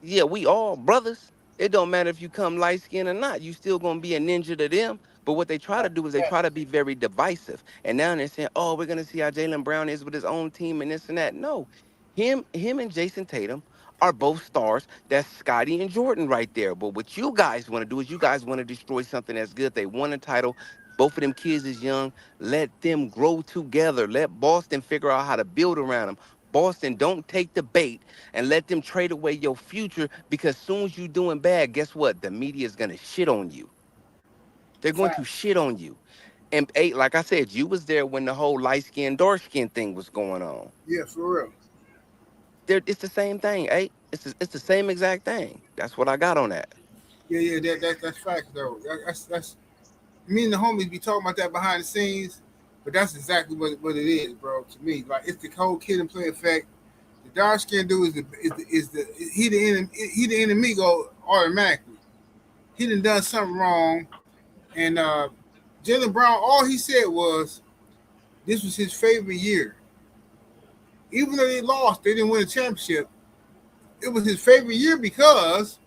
Yeah, we all brothers. It don't matter if you come light skinned or not. You still gonna be a ninja to them. But what they try to Right, do is they right, try to be very divisive. And now they're saying, "Oh, we're gonna see how Jaylen Brown is with his own team and this and that." No, him and Jason Tatum are both stars. That's Scotty and Jordan right there. But what you guys want to do is you guys want to destroy something that's good. They won a title. Both of them kids is young. Let them grow together. Let Boston figure out how to build around them. Boston, don't take the bait and let them trade away your future because soon as you doing bad, guess what? The media is gonna shit on you. They're going to facts. shit on you. And like I said, you was there when the whole light skin, dark skin thing was going on. Yeah, for real. It's the same thing, it's the same exact thing. That's what I got on that. Yeah, yeah, that's facts though. That's me and the homies be talking about that behind the scenes, but that's exactly what it is, bro. To me, like it's the whole kid and play effect. The dark skin dude is the he the enemy go automatically. He done something wrong, and Jaylen Brown, all he said was this was his favorite year. Even though they lost, they didn't win a championship. It was his favorite year because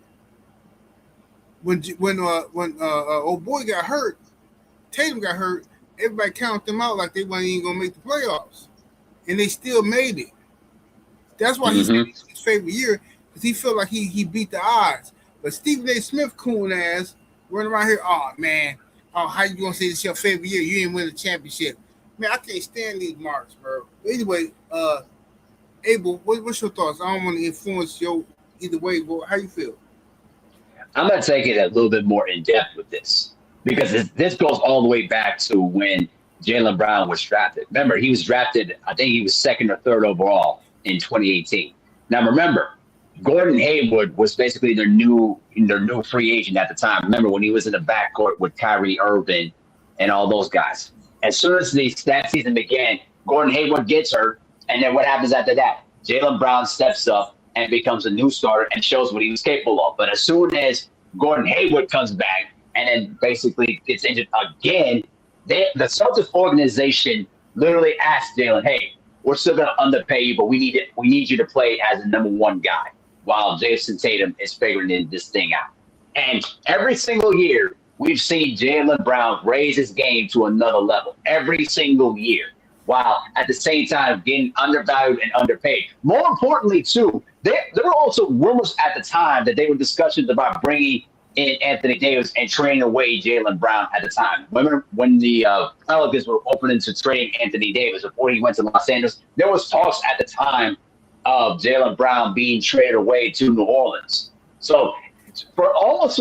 when old boy got hurt, Tatum got hurt. Everybody counted them out like they weren't even gonna make the playoffs, and they still made it. That's why he said Mm-hmm. it's his favorite year because he felt like he beat the odds. But Stephen A. Smith, coon ass, running around here, oh man, oh how you gonna say this your favorite year? You didn't win a championship, man. I can't stand these marks, bro. But anyway, Abel, what's your thoughts? I don't want to influence your either way, but how you feel? I'm going to take it a little bit more in depth with this because this goes all the way back to when Jaylen Brown was drafted. Remember, he was drafted, I think he was second or third overall in 2018. Now, remember, Gordon Hayward was basically their new free agent at the time. Remember when he was in the backcourt with Kyrie Irving and all those guys. As soon as that season began, Gordon Hayward gets hurt, and then what happens after that? Jaylen Brown steps up and becomes a new starter and shows what he was capable of. But as soon as Gordon Hayward comes back and then basically gets injured again, the Celtics organization literally asked Jaylen, "Hey, we're still going to underpay you, but we need you to play as the number one guy while Jason Tatum is figuring this thing out." And every single year, we've seen Jaylen Brown raise his game to another level every single year, while at the same time getting undervalued and underpaid. More importantly, too, there were also rumors at the time that they were discussions about bringing in Anthony Davis and trading away Jaylen Brown at the time. Remember when the Pelicans were opening to trade Anthony Davis before he went to Los Angeles? There was talks at the time of Jaylen Brown being traded away to New Orleans. So for almost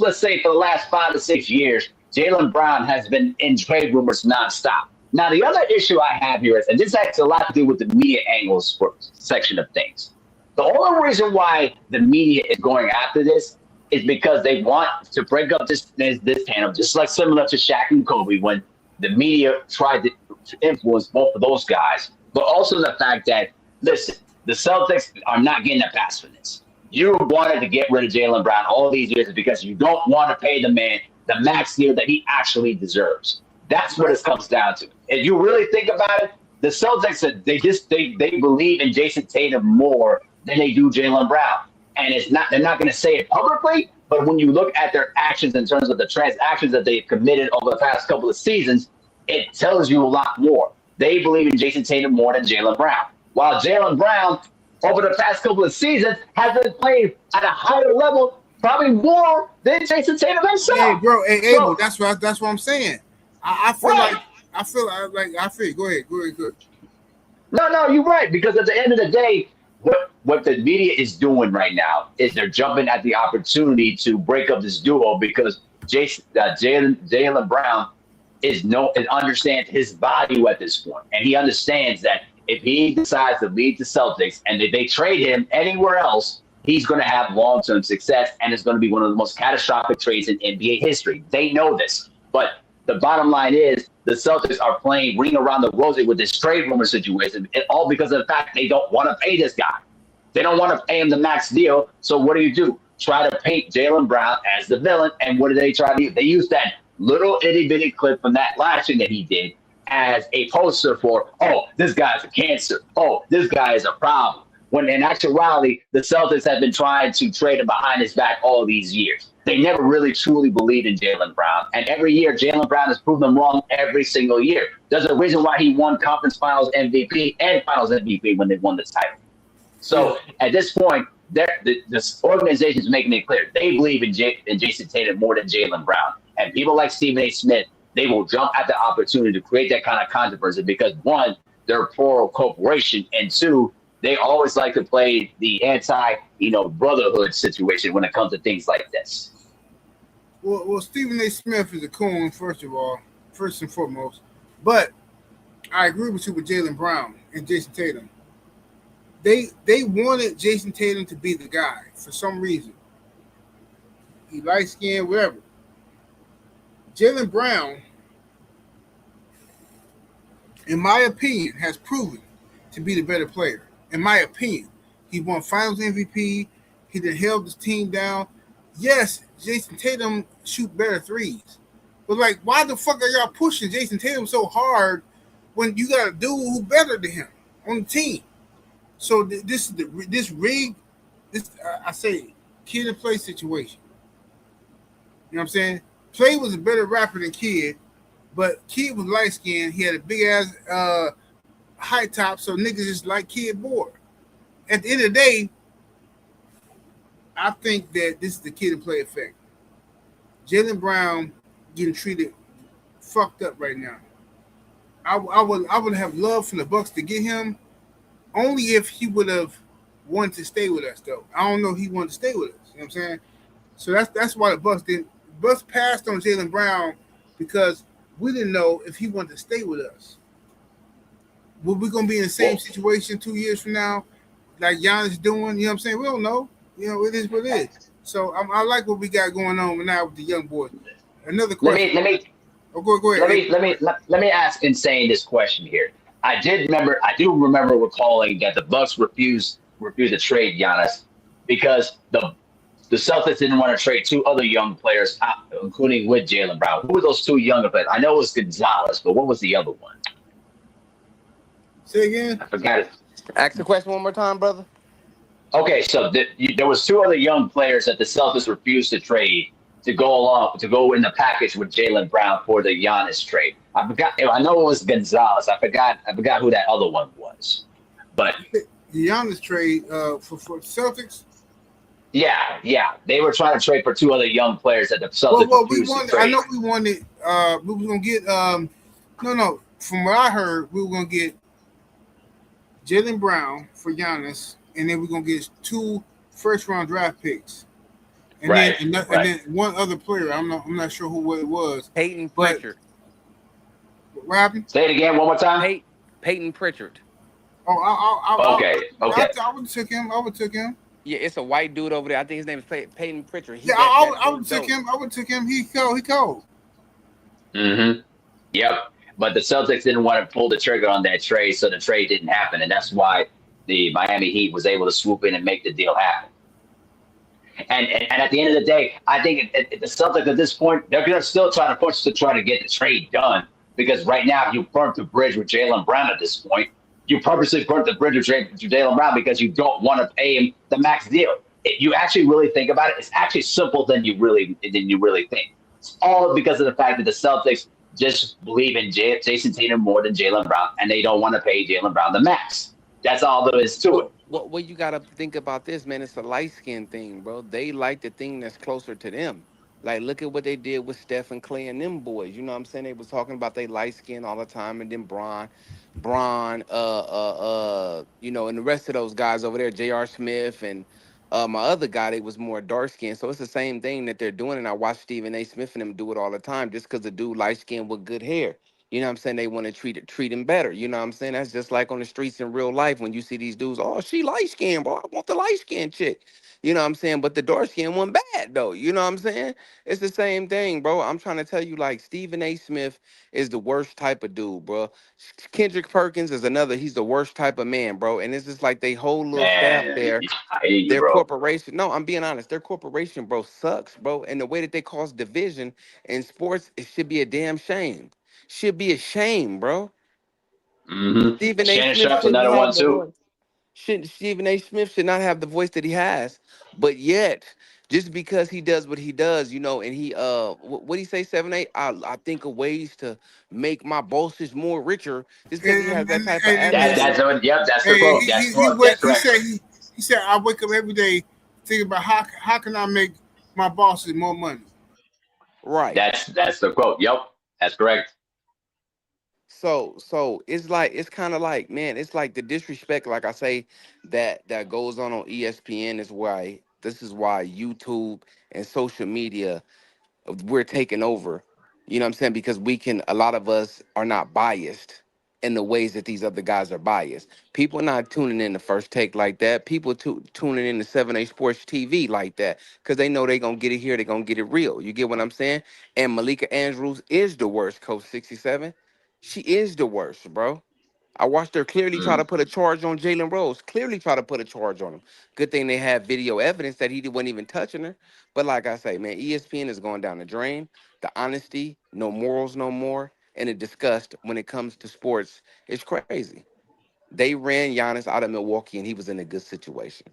let's say for the last 5 to 6 years, Jaylen Brown has been in trade rumors nonstop. Now, the other issue I have here is, and this has a lot to do with the media angles section of things. The only reason why the media is going after this is because they want to break up this tandem, just like similar to Shaq and Kobe when the media tried to influence both of those guys, but also the fact that, listen, the Celtics are not getting a pass for this. You wanted to get rid of Jaylen Brown all these years because you don't want to pay the man the max deal that he actually deserves. That's what it comes down to. If you really think about it, the Celtics, they believe in Jason Tatum more than they do Jaylen Brown. And they're not going to say it publicly, but when you look at their actions in terms of the transactions that they've committed over the past couple of seasons, it tells you a lot more. They believe in Jason Tatum more than Jaylen Brown. While Jaylen Brown, over the past couple of seasons, has been playing at a higher level, probably more than Jason Tatum himself. Hey, bro, Abel, that's what I'm saying. I feel right. I feel. Go ahead. No, you're right. Because at the end of the day, what the media is doing right now is they're jumping at the opportunity to break up this duo because Jaylen Brown understands his value at this point, and he understands that if he decides to leave the Celtics and if they trade him anywhere else, he's going to have long-term success, and it's going to be one of the most catastrophic trades in NBA history. They know this, but the bottom line is the Celtics are playing ring around the rosy with this trade rumor situation, all because of the fact they don't want to pay this guy. They don't want to pay him the max deal. So what do? Try to paint Jaylen Brown as the villain. And what do they try to do? They use that little itty-bitty clip from that last thing that he did as a poster for, oh, this guy's a cancer. Oh, this guy is a problem. When in actuality, the Celtics have been trying to trade him behind his back all these years. They never really truly believed in Jaylen Brown. And every year, Jaylen Brown has proven them wrong every single year. There's a reason why he won Conference Finals MVP and Finals MVP when they won the title. So at this point, this organization is making it clear. They believe in Jason Tatum more than Jaylen Brown. And people like Stephen A. Smith, they will jump at the opportunity to create that kind of controversy because, one, they're a plural corporation, and two, they always like to play the brotherhood situation when it comes to things like this. Well, Stephen A. Smith is a coon, first and foremost. But I agree with you with Jaylen Brown and Jason Tatum. They wanted Jason Tatum to be the guy for some reason. He light-skinned, whatever. Jaylen Brown, in my opinion, has proven to be the better player. In my opinion, he won Finals MVP. He done held his team down. Yes, Jason Tatum shoot better threes, but like, why the fuck are y'all pushing Jason Tatum so hard when you got a dude who better than him on the team? So this I say kid and play situation. You know what I'm saying? Play was a better rapper than Kid, but Kid was light skinned. He had a big ass high top, so niggas just like Kid more. At the end of the day, I think that this is the kid and play effect. Jaylen Brown getting treated fucked up right now. I would have loved from the Bucks to get him, only if he would have wanted to stay with us though. I don't know if he wanted to stay with us. You know what I'm saying? So that's why the Bucks didn't. Bucks passed on Jaylen Brown because we didn't know if he wanted to stay with us. Were we gonna be in the same situation 2 years from now, like Giannis doing? You know what I'm saying? We don't know. You know, it is what it is. So I like what we got going on now with the young boys. Another question. Go ahead. Let me ask Insane this question here. I do remember recalling that the Bucks refused to trade Giannis because the Celtics didn't want to trade two other young players, including with Jaylen Brown. Who were those two younger players? I know it was Gonzalez, but what was the other one? Say again. I forgot it. Ask the question one more time, brother. Okay, so there was two other young players that the Celtics refused to trade to go in the package with Jaylen Brown for the Giannis trade. I forgot. I know it was Gonzalez. I forgot who that other one was. But the Giannis trade for Celtics. Yeah. They were trying to trade for two other young players that the Celtics refused to trade. I know we wanted. We were gonna get. No. From what I heard, we were gonna get Jaylen Brown for Giannis, and then we're gonna get 2 first-round draft picks, and then one other player. I'm not sure who it was. Peyton Pritchard. What happened? Say it again one more time. Peyton Pritchard. Oh, Okay, okay. I would have took him. I would have took him. Yeah, it's a white dude over there. I think his name is Peyton Pritchard. He Yeah, that I would dude have took dope. him. I would have took him. He cold. He cold. Mm-hmm. Yep. But the Celtics didn't want to pull the trigger on that trade, so the trade didn't happen, and that's why the Miami Heat was able to swoop in and make the deal happen. And at the end of the day, I think the Celtics at this point they're going to still try to push to try to get the trade done because right now you burnt the bridge with Jaylen Brown at this point. You purposely burnt the bridge with Jaylen Brown because you don't want to pay him the max deal. If you actually really think about it, it's actually simple than you really think. It's all because of the fact that the Celtics just believe in Jason Tatum more than Jaylen Brown, and they don't want to pay Jaylen Brown the max. That's all there is to it. What you gotta think about this, man? It's a light skin thing, bro. They like the thing that's closer to them. Like, look at what they did with Steph and Clay and them boys. You know what I'm saying? They was talking about they light skin all the time, and then Braun, and the rest of those guys over there, J.R. Smith and my other guy, they was more dark skinned. So it's the same thing that they're doing, and I watch Stephen A. Smith and them do it all the time, just because the dude light skinned with good hair. You know what I'm saying? They want to treat him better. You know what I'm saying? That's just like on the streets in real life when you see these dudes. Oh, she light skinned, bro. I want the light skinned chick. You know what I'm saying? But the dark skinned one bad though. You know what I'm saying? It's the same thing, bro. I'm trying to tell you, like Stephen A. Smith is the worst type of dude, bro. Kendrick Perkins is another. He's the worst type of man, bro. And it's just like they whole little staff Man, there. I hate you, Their bro. corporation. No, I'm being honest. Their corporation, bro, sucks, bro. And the way that they cause division in sports, it should be a damn shame. Should be a shame, bro. Mm-hmm. Stephen A. Shannon Smith Sharp's shouldn't another one have the too. voice. Should Stephen A. Smith should not have the voice that he has. But yet, just because he does what he does, and he what he say 7-8, I think of ways to make my bosses more richer. Just because he has that type of That's attitude, yep. That's the Hey, quote. That's the quote. That's correct. he said I wake up every day thinking about how can I make my bosses more money. right? That's the quote. Yep. That's correct. So it's kind of like, man, it's like the disrespect, like I say, that goes on ESPN is why this is why YouTube and social media we're taking over. You know what I'm saying? Because a lot of us are not biased in the ways that these other guys are biased. People are not tuning in to First Take like that. People tuning in to 7A Sports TV like that because they know they're going to get it here. They're going to get it real. You get what I'm saying? And Malika Andrews is the worst, Coach 67. She is the worst, bro. I watched her clearly try to Mm. put a charge on Jalen Rose. Clearly try to put a charge on him. Good thing they have video evidence that he wasn't even touching her. But like I say, man, ESPN is going down the drain. The honesty, no morals no more, and the disgust when it comes to sports is crazy. They ran Giannis out of Milwaukee, and he was in a good situation.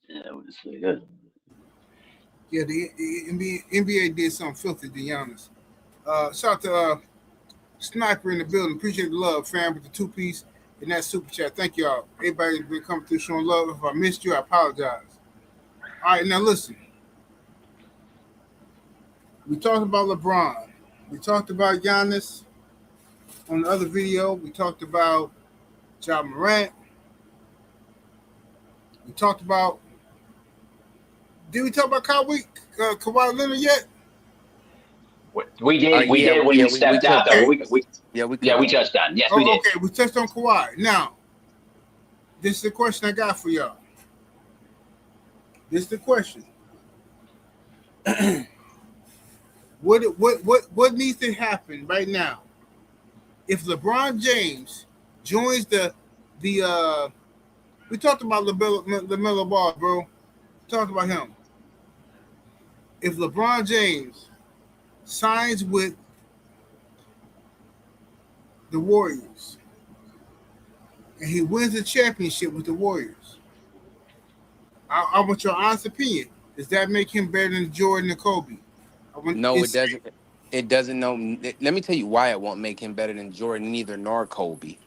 Yeah, it was really good. Yeah, the NBA did something filthy to Giannis. Shout out to Sniper in the building. Appreciate the love, fam, with the two piece and that super chat. Thank y'all. Everybody's been coming through showing love. If I missed you, I apologize. All right, now listen. We talked about LeBron. We talked about Giannis on the other video. We talked about John Morant. We talked about. Did we talk about Kawhi Leonard yet? We did. We Yeah, did when yeah, he we stepped out. touched Though on. Okay. we Yeah, we yeah cooked we on. touched on. Yes, we Oh, did. okay. We touched on Kawhi. Now, this is the question I got for y'all. This is the question. What needs to happen right now if LeBron James joins the we talked about LaMelo Ball, bro. We talked about him. If LeBron James signs with the Warriors and he wins the championship with the Warriors, I want your honest opinion. Does that make him better than Jordan and Kobe? I want No, it it's doesn't. It doesn't. No, let me tell you why it won't make him better than Jordan, neither nor Kobe.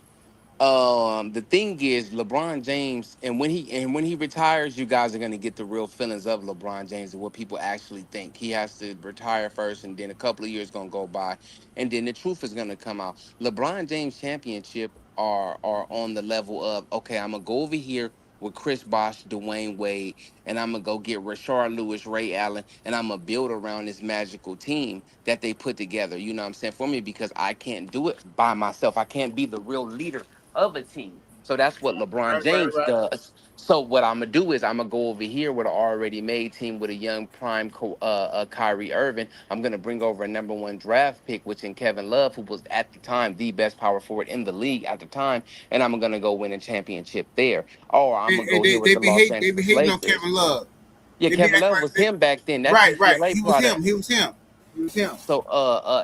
The thing is, LeBron James, and when he retires, you guys are gonna get the real feelings of LeBron James and what people actually think. He has to retire first, and then a couple of years gonna go by, and then the truth is gonna come out. LeBron James championship are on the level of, okay, I'm gonna go over here with Chris Bosh, Dwayne Wade, and I'm gonna go get Rashard Lewis, Ray Allen, and I'm gonna build around this magical team that they put together. You know what I'm saying, for me, because I can't do it by myself. I can't be the real leader of a team. So that's what LeBron James Right. does. So what I'm gonna do is I'm gonna go over here with an already made team with a young prime Kyrie Irving. I'm gonna bring over a #1 draft pick, which in Kevin Love, who was at the time the best power forward in the league at the time, and I'm gonna go win a championship there. Or I'm gonna go here with They the be Los hating Angeles on Kevin Lakers. Love. Yeah, They be Kevin acting Love like was him back then. That's right. UCLA He was him. product. He was him. He was him. So,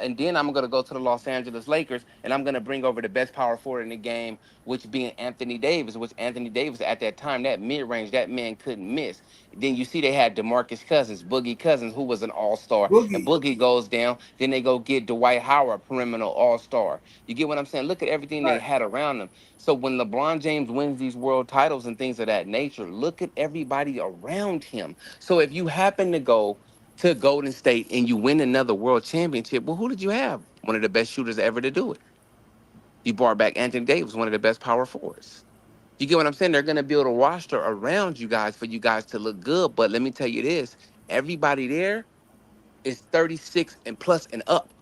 and then I'm gonna go to the Los Angeles Lakers, and I'm gonna bring over the best power forward in the game, which being Anthony Davis. Which Anthony Davis at that time, that mid range, that man couldn't miss. Then you see they had DeMarcus Cousins, Boogie Cousins, who was an All Star, and Boogie. Boogie goes down. Then they go get Dwight Howard, perimeter All Star. You get what I'm saying? Look at everything they Right. had around them. So when LeBron James wins these world titles and things of that nature, look at everybody around him. So if you happen to go to Golden State and you win another world championship, well, who did you have? One of the best shooters ever to do it. You brought back Anthony Davis, one of the best power forwards. You get what I'm saying? They're going to build a roster around you guys for you guys to look good. But let me tell you this, everybody there is 36 and plus and up,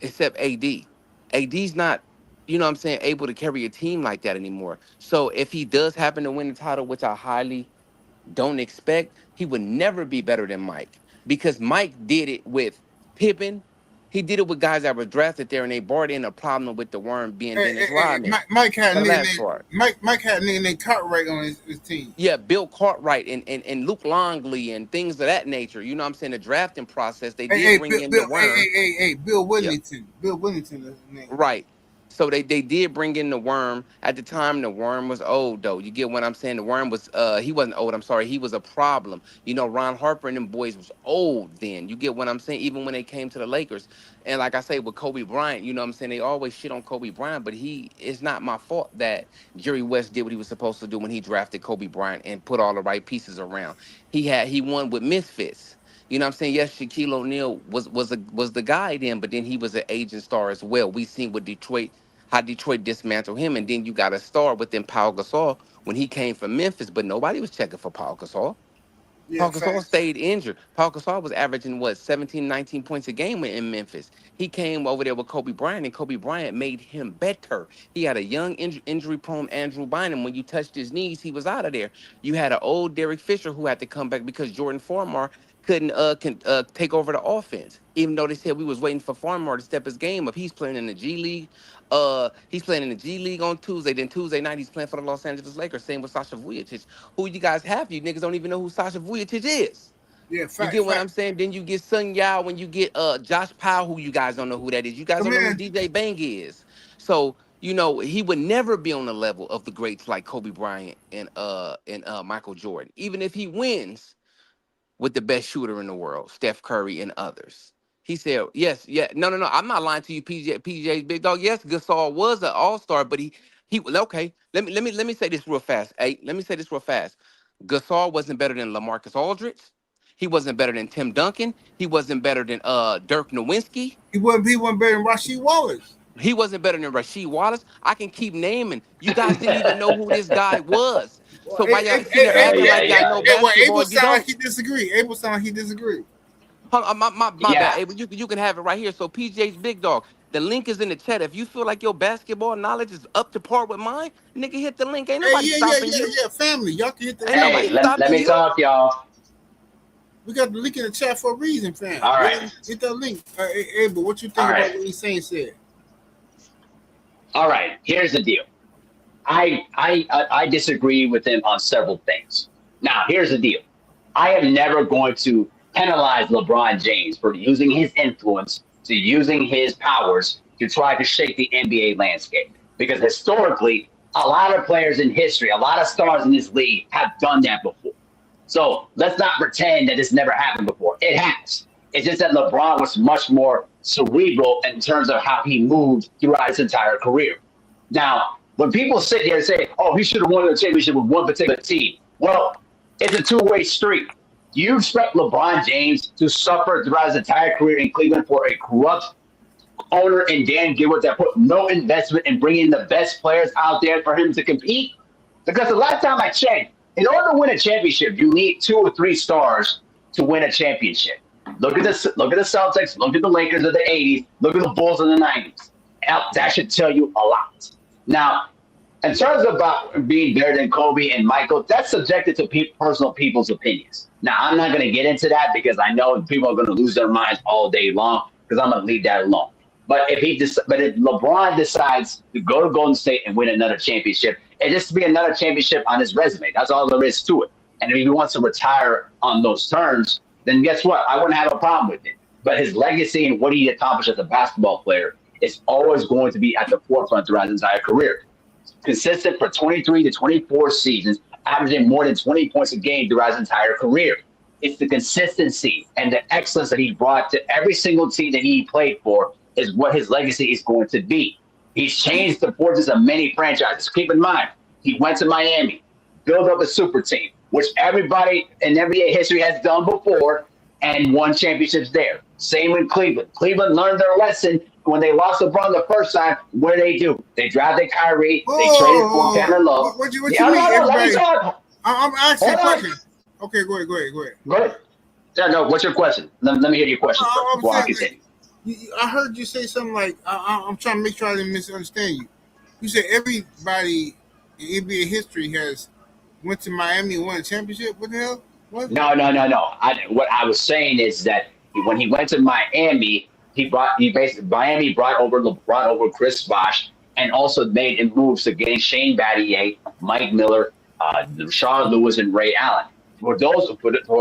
except AD. AD's not, you know what I'm saying, able to carry a team like that anymore. So if he does happen to win the title, which I highly don't expect, he would never be better than Mike, because Mike did it with Pippen. He did it with guys that were drafted there, and they brought in a problem with the worm being Dennis Rodman. Mike had a The nigga last named part. Mike had a nigga named Cartwright on his team. Yeah, Bill Cartwright and Luke Longley and things of that nature. You know what I'm saying? The drafting process, they did bring in the worm. Bill Yeah. Whittington. Bill Whittington is his name. Right. So they did bring in the worm. At the time, the worm was old though. You get what I'm saying? The worm was he wasn't old, I'm sorry, he was a problem. You know, Ron Harper and them boys was old then. You get what I'm saying? Even when they came to the Lakers. And like I say with Kobe Bryant, you know what I'm saying? They always shit on Kobe Bryant, but it's not my fault that Jerry West did what he was supposed to do when he drafted Kobe Bryant and put all the right pieces around. He won with misfits. You know what I'm saying? Yes, Shaquille O'Neal was the guy then, but then he was an aging star as well. We seen with Detroit how Detroit dismantled him, and then you got a star within Paul Gasol when he came from Memphis, but nobody was checking for Paul Gasol. Yeah, Paul Gasol facts. stayed injured. Paul Gasol was averaging, what, 17, 19 points a game in Memphis. He came over there with Kobe Bryant, and Kobe Bryant made him better. He had a young, injury-prone Andrew Bynum. When you touched his knees, he was out of there. You had an old Derek Fisher who had to come back because Jordan Farmar couldn't take over the offense. Even though they said we was waiting for Farmar to step his game up. He's playing in the G League. He's playing in the G League on Tuesday. Then Tuesday night, he's playing for the Los Angeles Lakers. Same with Sasha Vujacic. Who you guys have? You niggas don't even know who Sasha Vujacic is. Yeah, You facts. get what I'm saying? Then you get Sun Yao, when you get Josh Powell, who you guys don't know who that is. You guys Come don't know who in. DJ Bang is. So, you know, he would never be on the level of the greats like Kobe Bryant and Michael Jordan. Even if he wins with the best shooter in the world, Steph Curry and others. He said, yes, yeah, no. I'm not lying to you, PJ Big Dog. Yes, Gasol was an all-star, but he okay. Let me say this real fast. Hey, let me say this real fast. Gasol wasn't better than LaMarcus Aldridge. He wasn't better than Tim Duncan. He wasn't better than Dirk Nowitzki. He wasn't better than Rasheed Wallace. He wasn't better than Rasheed Wallace. I can keep naming. You guys didn't even know who this guy was. Well, So why y'all sitting there acting yeah, like y'all yeah. know Well, basketball? Abel You sound like don't. he disagree. Abel sound like he disagree. Hold on, my Yeah. bad, Abel. You can have it right here. So PJ's Big Dog. The link is in the chat. If you feel like your basketball knowledge is up to par with mine, nigga, hit the link. Ain't Hey, nobody stopping you. family. Y'all can hit the Ain't link. Hey, nobody let stopping me you. talk, y'all. We got the link in the chat for a reason, fam. All right. Hit that link. Abel, what you think All about right. what he's saying said? All right, here's the deal. I disagree with him on several things. Now, here's the deal. I am never going to penalize LeBron James for using his influence, to using his powers to try to shape the NBA landscape. Because historically, a lot of players in history, a lot of stars in this league have done that before. So let's not pretend that this never happened before. It has. It's just that LeBron was much more cerebral in terms of how he moved throughout his entire career. Now, when people sit here and say, oh, he should have won the championship with one particular team, well, it's a two-way street. Do you expect LeBron James to suffer throughout his entire career in Cleveland for a corrupt owner and Dan Gilbert that put no investment in bringing the best players out there for him to compete? Because the last time I checked, in order to win a championship, you need 2 or 3 stars to win a championship. Look at the Celtics, look at the Lakers of the 80s, look at the Bulls of the 90s. That should tell you a lot. Now, In terms about being better than Kobe and Michael, that's subjected to personal people's opinions. Now, I'm not going to get into that because I know people are going to lose their minds all day long because I'm going to leave that alone. But if LeBron decides to go to Golden State and win another championship, it just to be another championship on his resume. That's all there is to it. And if he wants to retire on those terms, then guess what? I wouldn't have a problem with it. But his legacy and what he accomplished as a basketball player is always going to be at the forefront throughout his entire career. Consistent for 23 to 24 seasons, averaging more than 20 points a game throughout his entire career. It's the consistency and the excellence that he brought to every single team that he played for is what his legacy is going to be. He's changed the fortunes of many franchises. Keep in mind, he went to Miami, built up a super team, which everybody in NBA history has done before, and won championships there. Same in Cleveland. Cleveland learned their lesson when they lost LeBron the first time. What do? They drafted Kyrie. They traded for Kevin Love. What you mean, everybody? I'm asking a question. Okay, go ahead. Go ahead. No, what's your question? Let me hear your question before I continue. I heard you say something like, I'm trying to make sure I didn't misunderstand you. You said everybody in NBA history has went to Miami and won a championship. What the hell? What? No. What I was saying is that when he went to Miami, Miami brought over Chris Bosh and also made moves to getting Shane Battier, Mike Miller, Rashard Lewis, and Ray Allen. For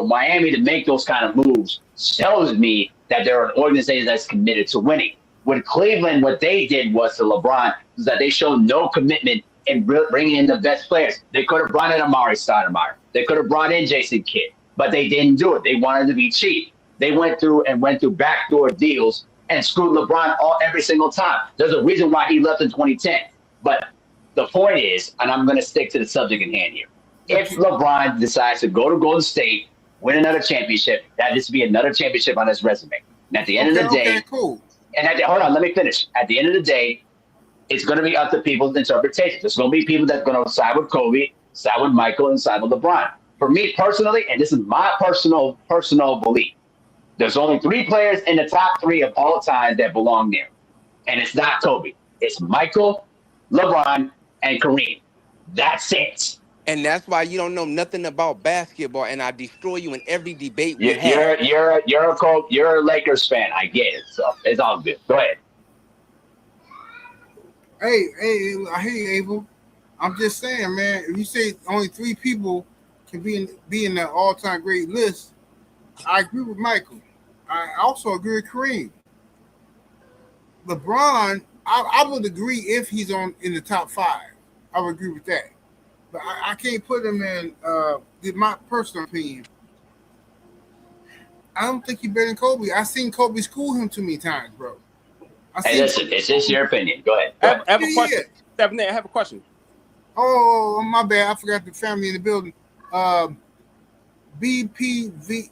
Miami to make those kind of moves tells me that they're an organization that's committed to winning. With Cleveland, what they did was to LeBron is that they showed no commitment in bringing in the best players. They could have brought in Amari Stoudemire. They could have brought in Jason Kidd, but they didn't do it. They wanted to be cheap. They went through backdoor deals and screwed LeBron every single time. There's a reason why he left in 2010. But the point is, and I'm going to stick to the subject in hand here, if LeBron decides to go to Golden State, win another championship, that just be another championship on his resume. And at the end of the day, cool. Hold on, let me finish. At the end of the day, it's going to be up to people's interpretation. There's going to be people that are going to side with Kobe, side with Michael, and side with LeBron. For me personally, and this is my personal belief, there's only 3 players in the top 3 of all time that belong there. And it's not Kobe. It's Michael, LeBron, and Kareem. That's it. And that's why you don't know nothing about basketball, and I destroy you in every debate we have. You're a Lakers fan. I get it. So it's all good. Go ahead. Hey, I hear you, Abel. I'm just saying, man, if you say only 3 people can be in the all-time great list, I agree with Michael. I also agree with Kareem. LeBron, I would agree if he's in the top 5. I would agree with that. But I can't put him in, my personal opinion. I don't think he's better than Kobe. I've seen Kobe school him too many times, bro. Hey, listen, it's just your opinion. Go ahead. I have a question. Stephanie, I have a question. Oh, my bad. I forgot the family in the building. BPMV.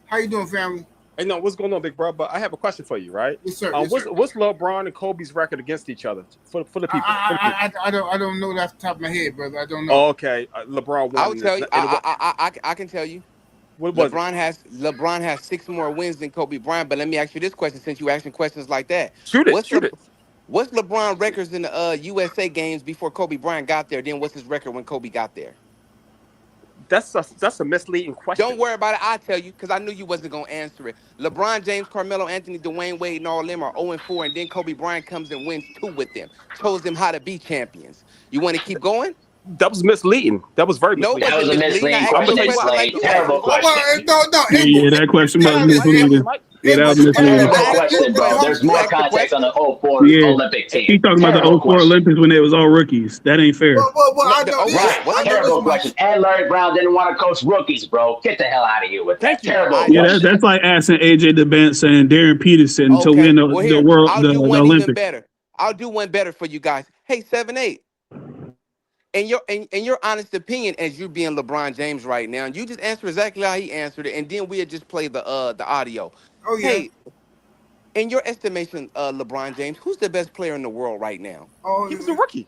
How you doing, family? Hey, no, what's going on, big bro? But I have a question for you, right? Yes, sir. What's LeBron and Kobe's record against each other for the people? I don't know that off the top of my head, brother. I don't know. Oh, okay, LeBron won. I'll tell you. I can tell you. What was LeBron has 6 more wins than Kobe Bryant. But let me ask you this question, since you asking questions like that. Shoot it. What's LeBron records in the USA games before Kobe Bryant got there? Then what's his record when Kobe got there? That's a misleading question. Don't worry about it. I'll tell you because I knew you wasn't going to answer it. LeBron James, Carmelo Anthony, Dwayne Wade, and all of them are 0-4, and then Kobe Bryant comes and wins 2 with them. Shows them how to be champions. You want to keep going? That was misleading. That was very misleading. That was a misleading question. Terrible question. No. Yeah, that question was misleading. Yeah, that was misleading. Question, bro. There's more context on the 04 Olympic team. He's talking about the 04 Olympics when they was all rookies. That ain't fair. I know. Right. Terrible question. And Larry Brown didn't want to coach rookies, bro. Get the hell out of here with that. Terrible question. Yeah, that's like asking AJ DeBence and Darren Peterson to win the Olympics. I'll do one better for you guys. Hey, 7-8. In your honest opinion, as you being LeBron James right now, you just answer exactly how he answered it, and then we'll just play the audio. Oh yeah. Hey, in your estimation, LeBron James, who's the best player in the world right now? Oh, he was a rookie.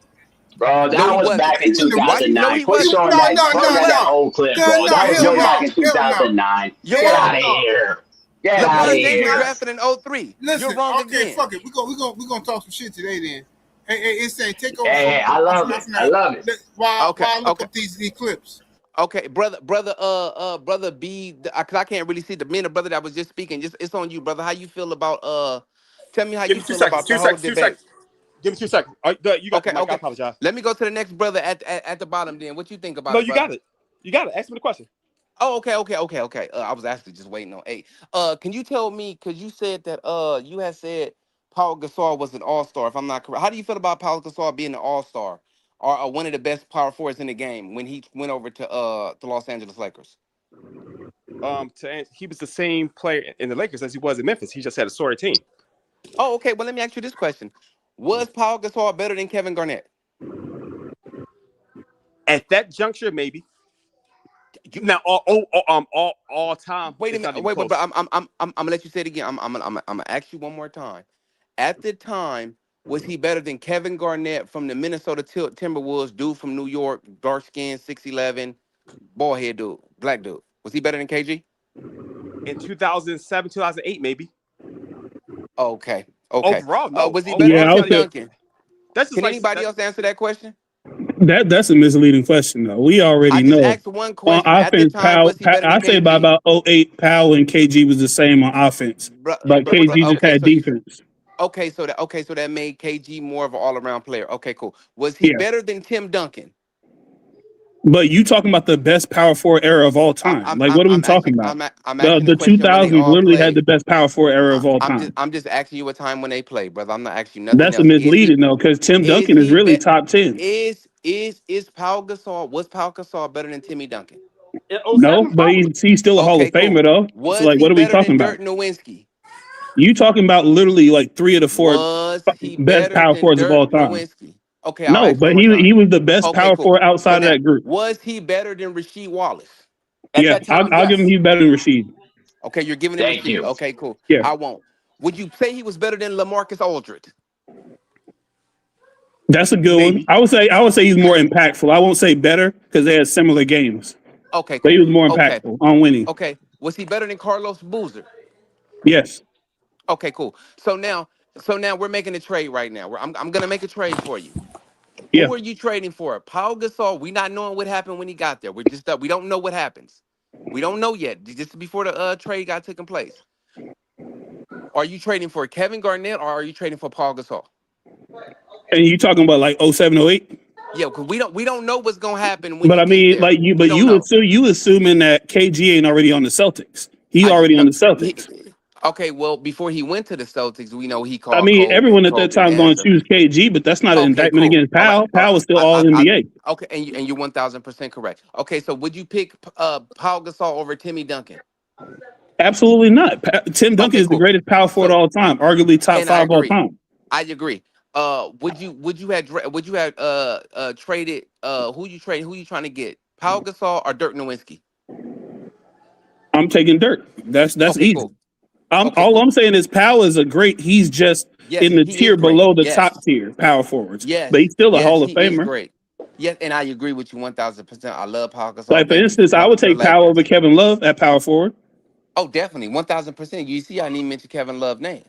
Bro, that was back in 2009. Quit showing that old clip, bro. That was way back in 2009. Get out of here. Get out of LeBron James here. was drafted in 03. Listen, You're wrong okay, again. fuck it. We're gonna talk some shit today then. Hey, insane. Take over Hey, from I love it. I love it. while I look up these clips. Okay, brother, brother B, because I can't really see the minute, brother that was just speaking. Just it's on you, brother. How you feel about Tell me how Give you me 2 feel seconds. about the whole debate. Give me 2 seconds. All right, you got the mic. I Okay. apologize. Let me go to the next brother at the bottom. Then what you think about No, it, you brother? got it. You got it. Ask me the question. Oh, okay. I was actually just waiting on 8. Can you tell me? Because you said that you had said Paul Gasol was an all-star. If I'm not correct, how do you feel about Paul Gasol being an all-star or one of the best power forwards in the game when he went over to the Los Angeles Lakers? He was the same player in the Lakers as he was in Memphis. He just had a sorry team. Oh, okay. Well, let me ask you this question: was Paul Gasol better than Kevin Garnett? At that juncture, maybe. Now, all time. Wait a minute. Wait, but I'm gonna let you say it again. I'm gonna ask you one more time. At the time, was he better than Kevin Garnett from the Minnesota Timberwolves, dude from New York, dark skin, 6'11", bald head dude, black dude? Was he better than KG? In 2007, 2008, maybe. Okay. Overall, no. Was he better than Tim Duncan? Can like, anybody else answer that question? That's a misleading question, though. We already know. I just asked one question. On At the offense, time, was he better than I say by KG? about 08, Powell and KG was the same on offense, but KG just had defense. Okay, so that made KG more of an all-around player. Okay, cool. Was he better than Tim Duncan? But you talking about the best power forward era of all time? What are we talking about? I'm asking the 2000s literally had the best power forward era of all time. I'm just asking you a time when they played, brother. I'm not asking you nothing That's else. a misleading though, because Tim Duncan is really top 10. Was Paul Gasol better than Timmy Duncan? No, but he's still a Hall of Famer though. So like, what are we talking about? Dirk Nowitzki? You talking about literally like 3 of the 4 best power forwards of all time? Nowitzki? Okay, no, but he was the best power forward outside of that group. Was he better than Rasheed Wallace? Yeah, I'll give him he's better than Rasheed. Okay, you're giving him Thank Rasheed. you. Okay, cool. Yeah. I won't. Would you say he was better than LaMarcus Aldridge? That's a good one. I would say he's more impactful. I won't say better because they had similar games. Okay, cool. But he was more impactful on winning. Okay. Was he better than Carlos Boozer? Yes. Okay, cool. So now we're making a trade right now. I'm gonna make a trade for you. Yeah. Who are you trading for? Paul Gasol. We not knowing what happened when he got there. We don't know what happens. We don't know yet. Just before the trade got taken place. Are you trading for Kevin Garnett or are you trading for Paul Gasol? And you talking about like 07, 08? Yeah, because we don't know what's gonna happen. When but I mean, like you assuming that KG ain't already on the Celtics. He's already on the Celtics. Okay, well, before he went to the Celtics, we know he called. I mean, everyone at that time going to choose KG, but that's not an indictment against Powell. Powell was still all NBA. Okay, and you're 1,000% correct. Okay, so would you pick Paul Gasol over Timmy Duncan? Absolutely not. Tim Duncan is the greatest power forward of all time, arguably top 5 all time. I agree. Would you have traded who you trying to get? Paul Gasol or Dirk Nowitzki? I'm taking Dirk. That's easy. Cool. All I'm saying is Powell is he's just in the tier below the top tier power forwards. Yes. But he's still a Hall of Famer. Great. Yes, and I agree with you 1,000%. I love Paul Gasol. Like for instance, I would take Powell over Kevin Love at power forward. Oh, definitely 1,000%. You see, I didn't mention Kevin Love's name.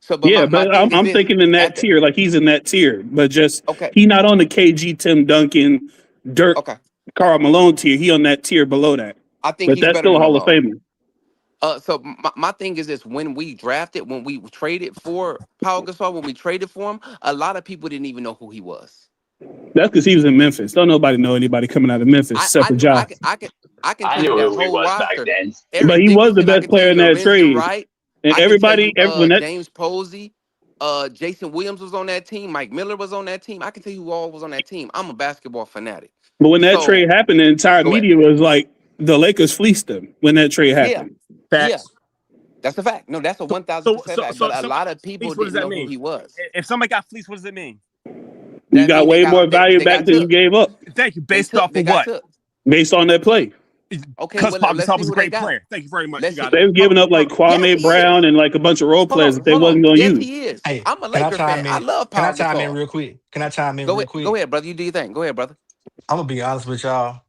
So, but I'm thinking in that tier, like he's in that tier, but just he's not on the KG, Tim Duncan, Dirk, Karl Malone tier. He on that tier below that. I think, but that's still a Hall of Famer. So my thing is this: when we traded for Paul Gasol, when we traded for him, a lot of people didn't even know who he was. That's because he was in Memphis. Don't nobody know anybody coming out of Memphis except for Josh. I can I knew who he was back then. But he was the best player in that trade. Right? And everybody, James Posey, Jason Williams was on that team. Mike Miller was on that team. I can tell you who all was on that team. I'm a basketball fanatic. But when that trade happened, the entire media was like, the Lakers fleeced them when that trade happened. Yeah, that's a fact. No, that's a 1,000% fact. But a lot of people didn't know who he was. If somebody got fleeced, what does it mean? You got way more value back than you gave up. Thank you. Based off of what? Based on that play. Okay, because Paul Gasol was a great player. Thank you very much. They were giving up like Kwame Brown and like a bunch of role players that they wasn't going to use. He is. Hey, I'm a Lakers fan. I love Paul Gasol. Can I chime in real quick? Go ahead, brother. You do your thing. Go ahead, brother. I'm going to be honest with y'all.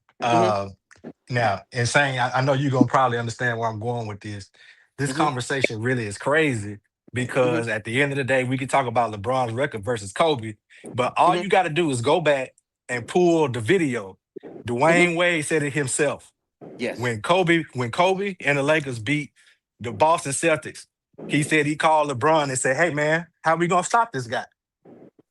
Now, insane, I know you're going to probably understand where I'm going with this. This conversation really is crazy because at the end of the day, we can talk about LeBron's record versus Kobe, but all you got to do is go back and pull the video. Dwayne Wade said it himself. Yes. When Kobe and the Lakers beat the Boston Celtics, he said he called LeBron and said, "Hey man, how we gonna stop this guy?"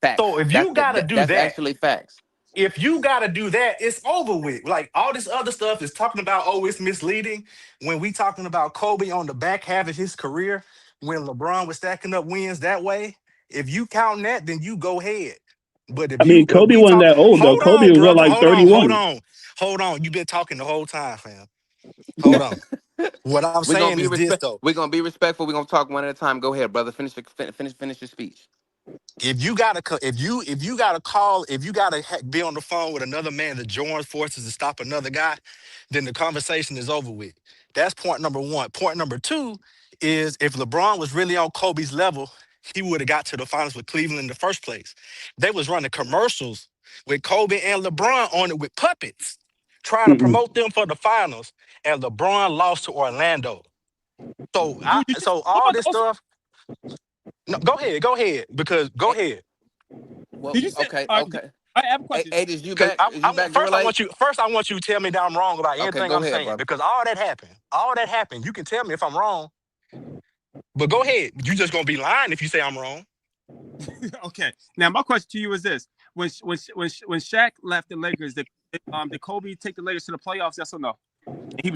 Facts. So if you gotta do that's that, actually facts. if you gotta do that, it's over with. Like all this other stuff is talking about, oh, it's misleading. When we talking about Kobe on the back half of his career, when LeBron was stacking up wins that way, if you count that, then you go ahead. But if Kobe wasn't that old though. Kobe was brother, like 31. Hold on. You've been talking the whole time, fam. Hold on. What I'm saying is this though. We're gonna be respectful. We're gonna talk one at a time. Go ahead, brother. Finish your speech. If you gotta be on the phone with another man that joins forces to stop another guy, then the conversation is over with. That's point number one. Point number two is if LeBron was really on Kobe's level, he would have got to the finals with Cleveland in the first place. They was running commercials with Kobe and LeBron on it with puppets, trying to promote them for the finals, and LeBron lost to Orlando. So all this stuff. No, go ahead, because go ahead. Well, Did you say, okay. I have a question. Hey, is you back? I want you to tell me that I'm wrong about anything I'm saying, brother. because all that happened. You can tell me if I'm wrong, but go ahead. You just gonna be lying if you say I'm wrong. Okay. Now my question to you is this: when Shaq left the Lakers, did Kobe take the Lakers to the playoffs? Yes or no?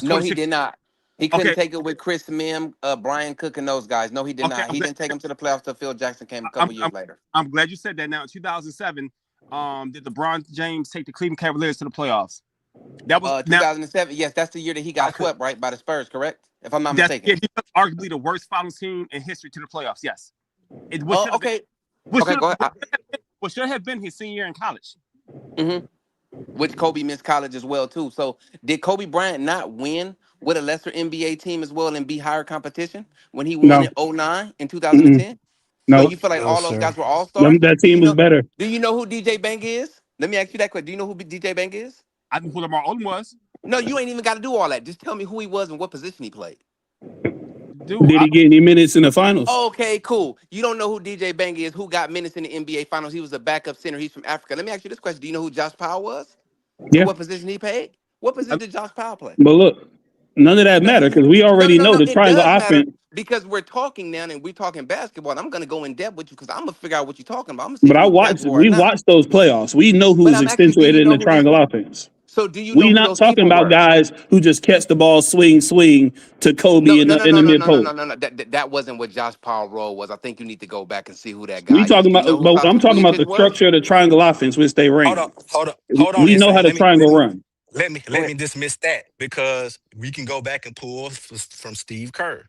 No, he did not. He couldn't take it with Chris Mim, Brian Cook, and those guys. No, he did not. He didn't take him to the playoffs till Phil Jackson came a couple years later. I'm glad you said that. Now, in 2007, did LeBron James take the Cleveland Cavaliers to the playoffs? That was 2007. Yes, that's the year that he got swept, right, by the Spurs, correct? If I'm not mistaken. Yeah, he took arguably the worst finals team in history to the playoffs. Yes. Okay. Go ahead. What should have been his senior year in college. Which Kobe missed college as well, too. So did Kobe Bryant not win with a lesser NBA team as well and be higher competition when he won in 2009 in 2010? No. So you feel like all those guys were all-stars? That team was better. Do you know who DJ Bank is? Let me ask you that question. Do you know who DJ Bank is? I knew who Lamar Odom was. No, you ain't even got to do all that. Just tell me who he was and what position he played. Did he get any minutes in the finals? Okay, cool. You don't know who DJ Bank is, who got minutes in the NBA finals. He was a backup center. He's from Africa. Let me ask you this question. Do you know who Josh Powell was? Yeah. What position he played? What position did Josh Powell play? But look, none of that matter because we already know the triangle offense. Because we're talking now and we're talking basketball. And I'm going to go in depth with you because I'm going to figure out what you're talking about. But we watched those playoffs. We know who's accentuated in the triangle offense. So do you? We're not talking about guys who just catch the ball, swing to Kobe in the mid post. No. That wasn't what Josh Powell's role was. I think you need to go back and see who that guy. We talking about, but I'm talking about the structure of the triangle offense, which they ran. Hold on. We know how the triangle run. Let me dismiss that because we can go back and pull from Steve Kerr.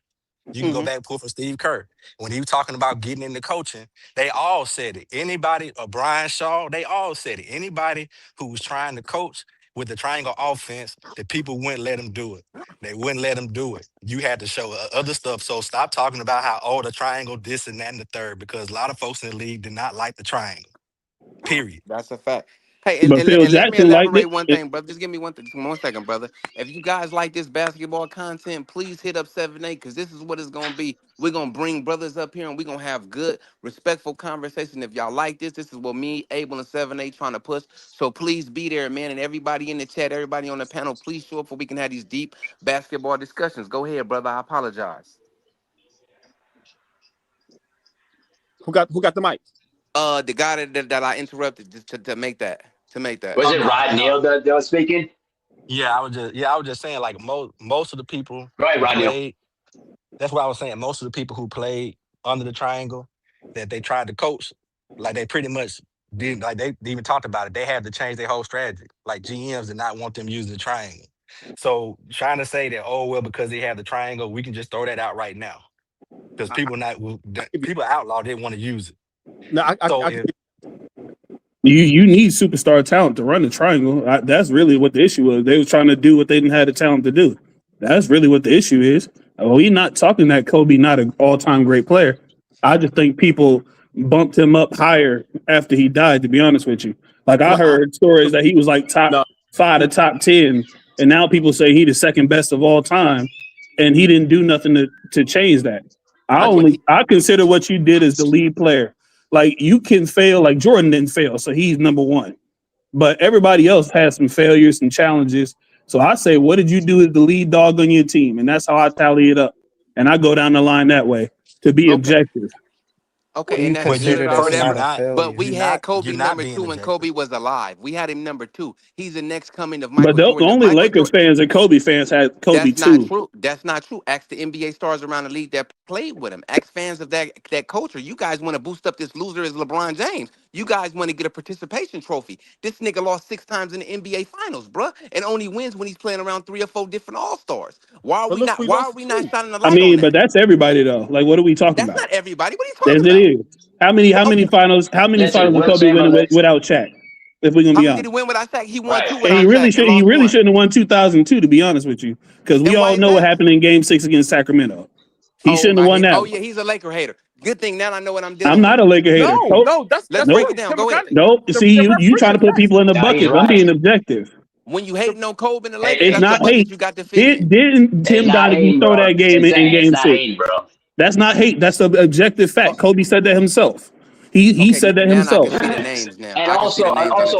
You can go back and pull from Steve Kerr. When he was talking about getting into coaching, they all said it. Anybody, Brian Shaw, they all said it. Anybody who was trying to coach with the triangle offense, the people wouldn't let him do it. They wouldn't let him do it. You had to show other stuff. So stop talking about how, the triangle, this and that and the third, because a lot of folks in the league did not like the triangle. Period. That's a fact. Hey, and let me elaborate one thing, brother. Just give me one second, brother. If you guys like this basketball content, please hit up 7A because this is what it's going to be. We're going to bring brothers up here and we're going to have good, respectful conversation. If y'all like this is what me, Abel, and 7A trying to push. So please be there, man. And everybody in the chat, everybody on the panel, please show up so we can have these deep basketball discussions. Go ahead, brother. I apologize. Who got the mic? The guy that I interrupted just to make that. Was it Rod Neal that was speaking? Yeah, I was just saying like most of the people. Right, Rod Neal. That's what I was saying. Most of the people who played under the triangle that they tried to coach, like they pretty much did. Like they even talked about it. They had to change their whole strategy. Like GMs did not want them using the triangle. So trying to say that because they have the triangle, we can just throw that out right now because people outlawed didn't want to use it. No, You need superstar talent to run the triangle. That's really what the issue was. They were trying to do what they didn't have the talent to do. That's really what the issue is. We're not talking that Kobe not an all-time great player. I just think people bumped him up higher after he died, to be honest with you. Like I heard stories that he was like top 5 to top 10, and now people say he the second best of all time, and he didn't do nothing to change that. I consider what you did as the lead player. Like you can fail, like Jordan didn't fail, so he's number one. But everybody else has some failures and challenges. So I say, what did you do as the lead dog on your team? And that's how I tally it up. And I go down the line that way to be objective. Okay, and that's consider good this or whatever. not a failure. But we had Kobe number 2 when Kobe was alive. We had him number 2. He's the next coming of Michael Jordan. But the only Lakers fans and Kobe fans had Kobe That's too. not true. That's not true. Ask the NBA stars around the league that played with him. Ask fans of that culture. You guys want to boost up this loser as LeBron James. You guys want to get a participation trophy. This nigga lost 6 times in the NBA Finals, bruh, and only wins when he's playing around 3 or 4 different All-Stars. Why are we not shining the light on that? But that's everybody though. Like, what are we talking about? That's not everybody. What are you talking about? It is. How many finals? How many finals did Kobe win without Shaq? If we're gonna be honest, how did he win without Shaq? He won 2 without and he really Shaq. He really shouldn't have won 2002, to be honest with you, because we all know what happened in Game 6 against Sacramento. He shouldn't have won that. Oh yeah, he's a Laker hater. Good thing now I know what I'm doing. I'm not a Laker hater. Let's break it down. Go ahead. No, see you trying to put people in the bucket. I'm being objective. When you hating on Kobe and the Lakers, it's not hate. You got to fit. Didn't Tim Donaghy throw that game in Game 6? Hate, bro. That's not hate. That's an objective fact. Kobe said that himself. He said that himself. And also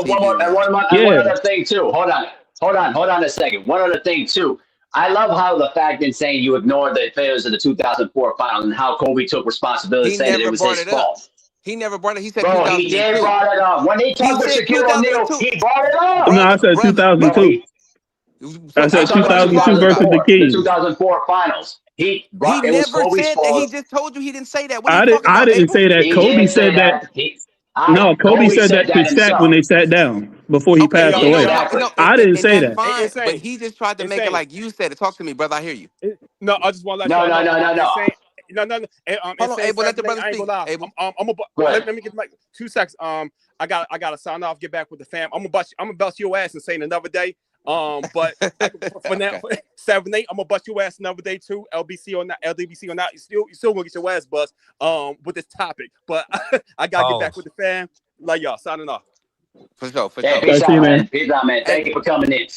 one other thing too. Hold on a second. One other thing too. I love how the fact in saying you ignored the failures of the 2004 finals and how Kobe took responsibility, saying that it was his fault. He never brought it. He said, bro, he did brought it up. When he talked with Shaquille O'Neal, he brought it up. No, I said 2002. I said 2002 versus the Kings. The 2004 finals. He never said that. He just told you he didn't say that. I didn't say that. Kobe said that. No, Kobe said that to Shaq when they sat down before he passed away. I didn't say that. But he just tried to make it like you said it. Talk to me, brother. I hear you. No, I just want to let you know. No. Hold on, Abel, let the brother speak. Let me get like 2 seconds. I gotta sign off, get back with the fam. I'm gonna bust your ass and say another day. But for now, 7-8, I'm gonna bust your ass another day too. LBC or not, LDBC or not, you still gonna get your ass bust with this topic. But I gotta get back with the fam. Like y'all, signing off. For sure. Peace out, man. Peace out, man. Thank you for coming in.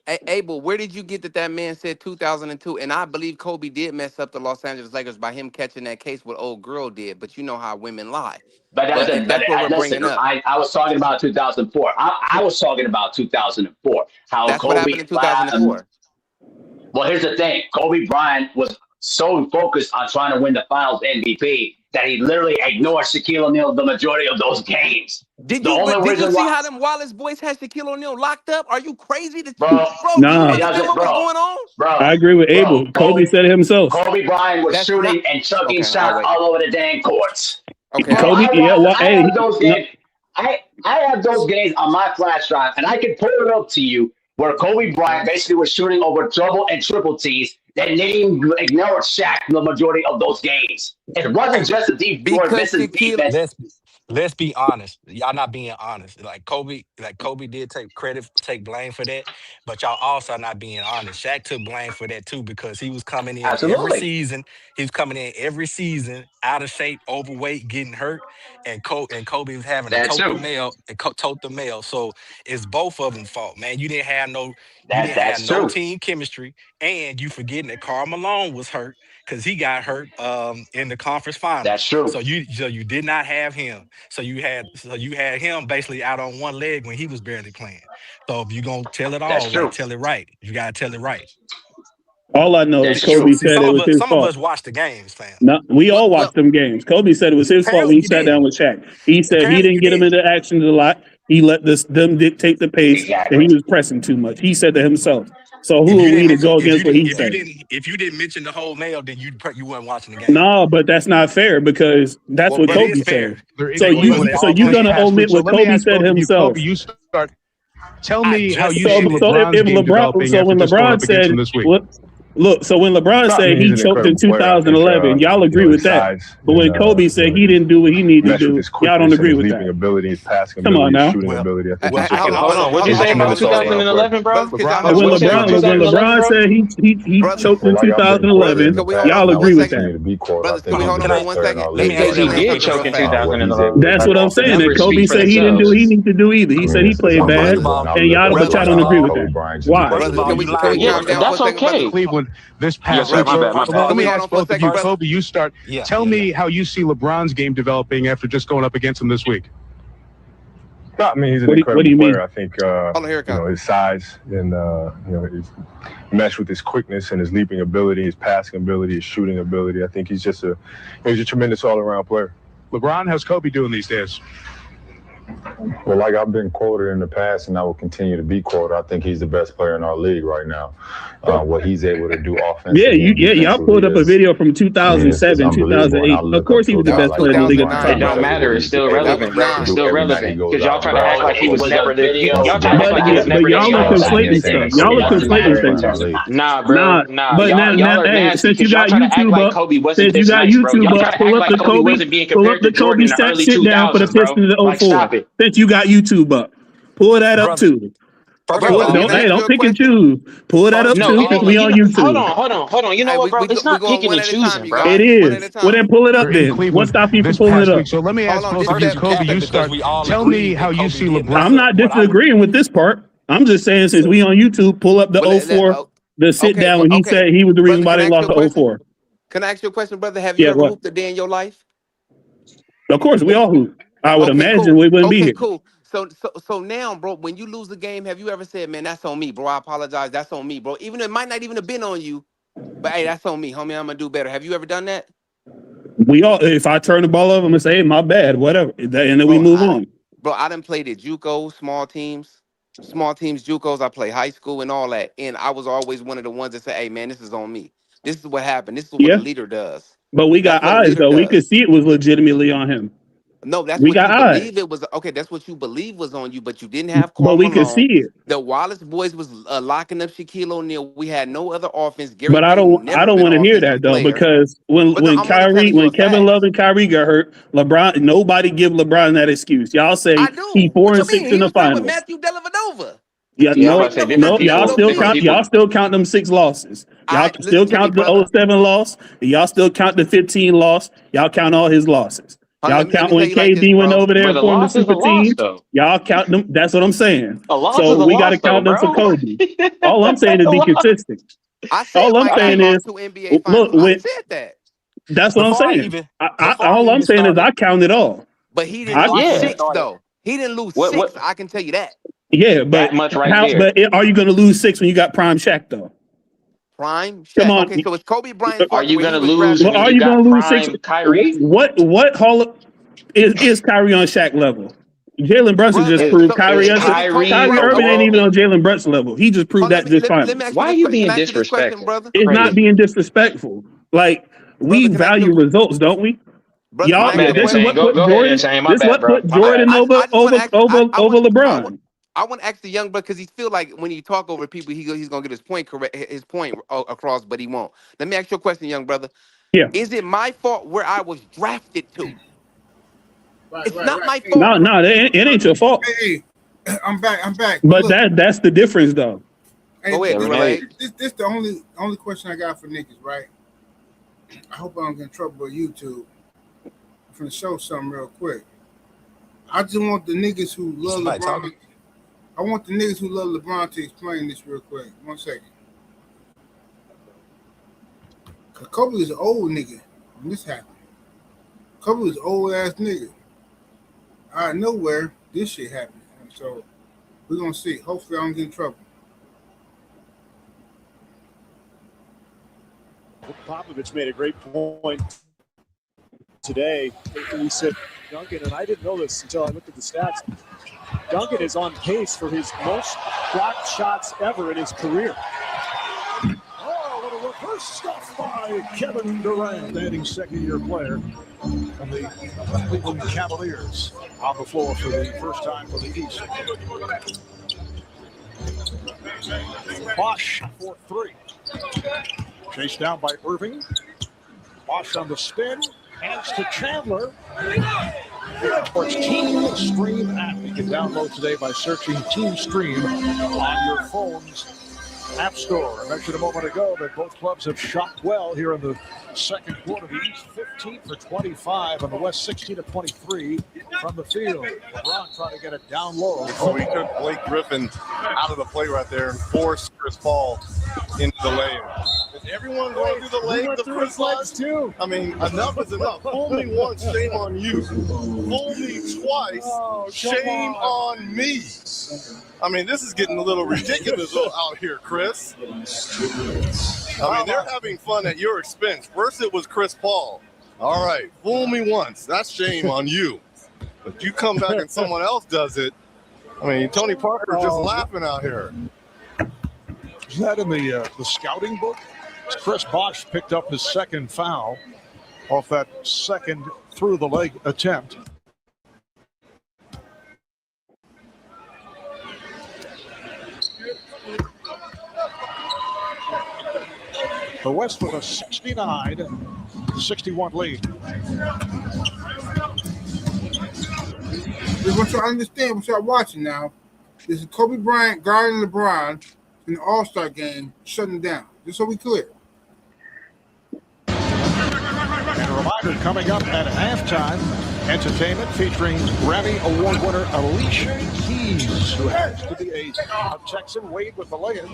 Hey, Abel, where did you get that man said 2002? And I believe Kobe did mess up the Los Angeles Lakers by him catching that case what old girl did. But you know how women lie. But that's what we're bringing up. I was talking about 2004. I was talking about 2004. That's Kobe, what happened in 2004. Well, here's the thing. Kobe Bryant was so focused on trying to win the Finals MVP that he literally ignored Shaquille O'Neal the majority of those games. Did you see how them Wallace boys had Shaquille O'Neal locked up? Are you crazy? Bro, I agree with Abel. Kobe said it himself. Kobe Bryant was shooting and chucking shots all over the dang courts. Okay. Kobe, I have those games on my flash drive, and I can pull it up to you where Kobe Bryant basically was shooting over double and triple T's. That didn't ignore Shaq the majority of those games. It wasn't just a deep defense. Let's be honest. Y'all not being honest. Like Kobe did take blame for that, but y'all also not being honest. Shaq took blame for that too because he was coming in every season. He was coming in every season out of shape, overweight, getting hurt, and Kobe was having to tote the mail. So it's both of them fault, man. You didn't have no team chemistry, and you forgetting that Karl Malone was hurt because he got hurt in the conference finals. That's true. So you did not have him. So you had him basically out on one leg when he was barely playing. So if you're gonna tell it all, tell it right. You gotta tell it right. All I know is Kobe said it was his fault. Some of us watched the games, fam. No, we all watched them games. Kobe said it was his fault when he sat down with Shaq. He said he didn't get him into actions a lot. He let them dictate the pace, and he was pressing too much. He said that himself. So who are we to go against what he said? If you didn't mention the whole nail, then you weren't watching the game. No, but that's not fair because that's what Kobe said. So you're gonna omit what Kobe said himself. You start. Tell me how you see LeBron's game developing. So when LeBron said, look, so when LeBron said he choked in 2011, y'all agree with that. But when Kobe said he didn't do what he needed to do, y'all don't agree with that. Come on now. Hold on. What did you say about 2011, bro? When LeBron said he choked in 2011, y'all agree with that. Brothers, can we hold on 1 second? He did choke in 2011. That's what I'm saying. That Kobe said he didn't do what he needed to do either. He said he played bad, and y'all don't agree with that. Why? That's okay. this past sir, week. my So bad, my bad. let me ask both of you. brother. Kobe, you start. Tell me how you see LeBron's game developing after just going up against him this week. I mean, he's an What do incredible you mean? player. I think his size and his mesh with his quickness and his leaping ability, his passing ability, his shooting ability. I think he's just he's a tremendous all-around player. LeBron, how's Kobe doing these days? Well, like I've been quoted in the past, and I will continue to be quoted, I think he's the best player in our league right now. What he's able to do offensively. Y'all pulled up a video from 2007, 2008. Of course, he was the best player in the league at the It time. don't matter. It's still relevant, bro. It's still relevant. Because y'all trying to act like he was never there. Y'all trying to act like he was never Y'all are conflating stuff. Y'all are conflating things. Nah, bro. Nah. But Y'all are nasty since you got because y'all trying to act YouTube like up, Kobe wasn't this nice, bro. Y'all trying to act like Kobe wasn't being compared to Jordan in the early 2000s, bro. Like, stop it. Since you got YouTube up, pull that up too. Don't pick and choose. Pull that up too, because we on YouTube. Hold on. You know what, bro? It's not picking and choosing, bro. It is. Well, then pull it up then. What stops you from pulling it up? So let me ask both of you, Kobe, you start. Tell me how you see LeBron. I'm not disagreeing with this part. I'm just saying, since we on YouTube, pull up the 04, the sit down when he said he was the reason why they lost the 04. Can I ask you a question, brother? Have you ever hooped a day in your life? Of course, we all hoop. I would imagine we wouldn't be here. Cool. So now, bro, when you lose the game, have you ever said, man, that's on me, bro? I apologize. That's on me, bro. Even it might not even have been on you, but hey, that's on me, homie. I'm gonna do better. Have you ever done that? We all, if I turn the ball over, I'm gonna say, hey, my bad, whatever. And then we move on. Bro, I done played at JUCO, small teams, JUCOs. I play high school and all that. And I was always one of the ones that say, hey, man, this is on me. This is what happened. This is what a leader does. But we got eyes, though. We could see it was legitimately on him. No, that's what you believe it was. Okay, that's what you believe was on you, but you didn't have Karl But we Malone. could see it. The Wallace boys was locking up Shaquille O'Neal. We had no other offense. Gary But I don't want to hear that though, because when Kevin Love and Kyrie got hurt, LeBron, nobody give LeBron that excuse. Y'all say he 4-6 in the finals. Matthew Dellavedova. Yeah, y'all still count them 6 losses. Y'all still count the 07 loss. Y'all still count the 15 loss. Y'all count all his losses. Y'all count when KD went over there and formed the super team. Y'all count them. That's what I'm saying. So we got to count them for Kobe. All I'm saying is be consistent. All I'm saying is, look, that's what I'm saying. All I'm saying is I count it all. But he didn't lose 6 though. He didn't lose 6. I can tell you that. Yeah, but but are you going to lose 6 when you got prime Shaq though? Prime Shaq. Come on. Okay, so it's Kobe Bryant. Are you going to lose? Are you going to lose 6? Kyrie? What Hall is Kyrie on Shaq level? Jalen Brunson just proved Kyrie Irving ain't even on Jalen Brunson level. He just proved that just fine. Why are you being disrespectful? It's not being disrespectful. Like we value results, don't we? Y'all, this is what put Jordan over LeBron. I want to ask the young brother because he feel like when he talk over people, he's gonna get his point across, but he won't. Let me ask you a question, young brother. Yeah. Is it my fault where I was drafted to? It's not my fault. No, it ain't your fault. Hey, I'm back. But that's the difference, though. Hey, go ahead, this the only question I got for niggas, right? I hope I don't get in trouble with YouTube. I'm gonna show something real quick. I just want the niggas who love LeBron. I want the niggas who love LeBron to explain this real quick. 1 second. Cause Kobe is an old nigga when this happened. Kobe was an old ass nigga. Out of nowhere, this shit happened. So we're gonna see. Hopefully I don't get in trouble. Popovich made a great point today. He said, Duncan, and I didn't know this until I looked at the stats, Duncan is on pace for his most blocked shots ever in his career. Oh, what a reverse stuff by Kevin Durant, adding second-year player from the Cleveland Cavaliers on the floor for the first time for the East. Bosch for 3. Chased down by Irving. Bosch on the spin. Hands to Chandler. Sports Team Stream app. You can download today by searching Team Stream on your phone's app store. I mentioned a moment ago that both clubs have shot well here in the second quarter. The East 15 for 25, and the West 16 of 23 from the field. LeBron trying to get it down low. So he took Blake Griffin out of the play right there and forced Chris Paul into the lane. Everyone going through the legs of Chris legs too. I mean, enough is enough. Fool me once, shame on you. Fool me twice, shame on me. I mean, this is getting a little ridiculous out here, Chris. I mean, they're having fun at your expense. First it was Chris Paul. All right, fool me once. That's shame on you. But you come back and someone else does it. I mean, Tony Parker just laughing out here. Is that in the scouting book? Chris Bosh picked up his second foul off that second through the leg attempt. The West with a 69-61 lead. Just want you to understand what y'all watching now. This is Kobe Bryant guarding LeBron in the All-Star game, shutting down. Just so we clear. And a reminder coming up at halftime, entertainment featuring Grammy Award winner Alicia Keys, who happens to be a Texan, Wade with the lay-in.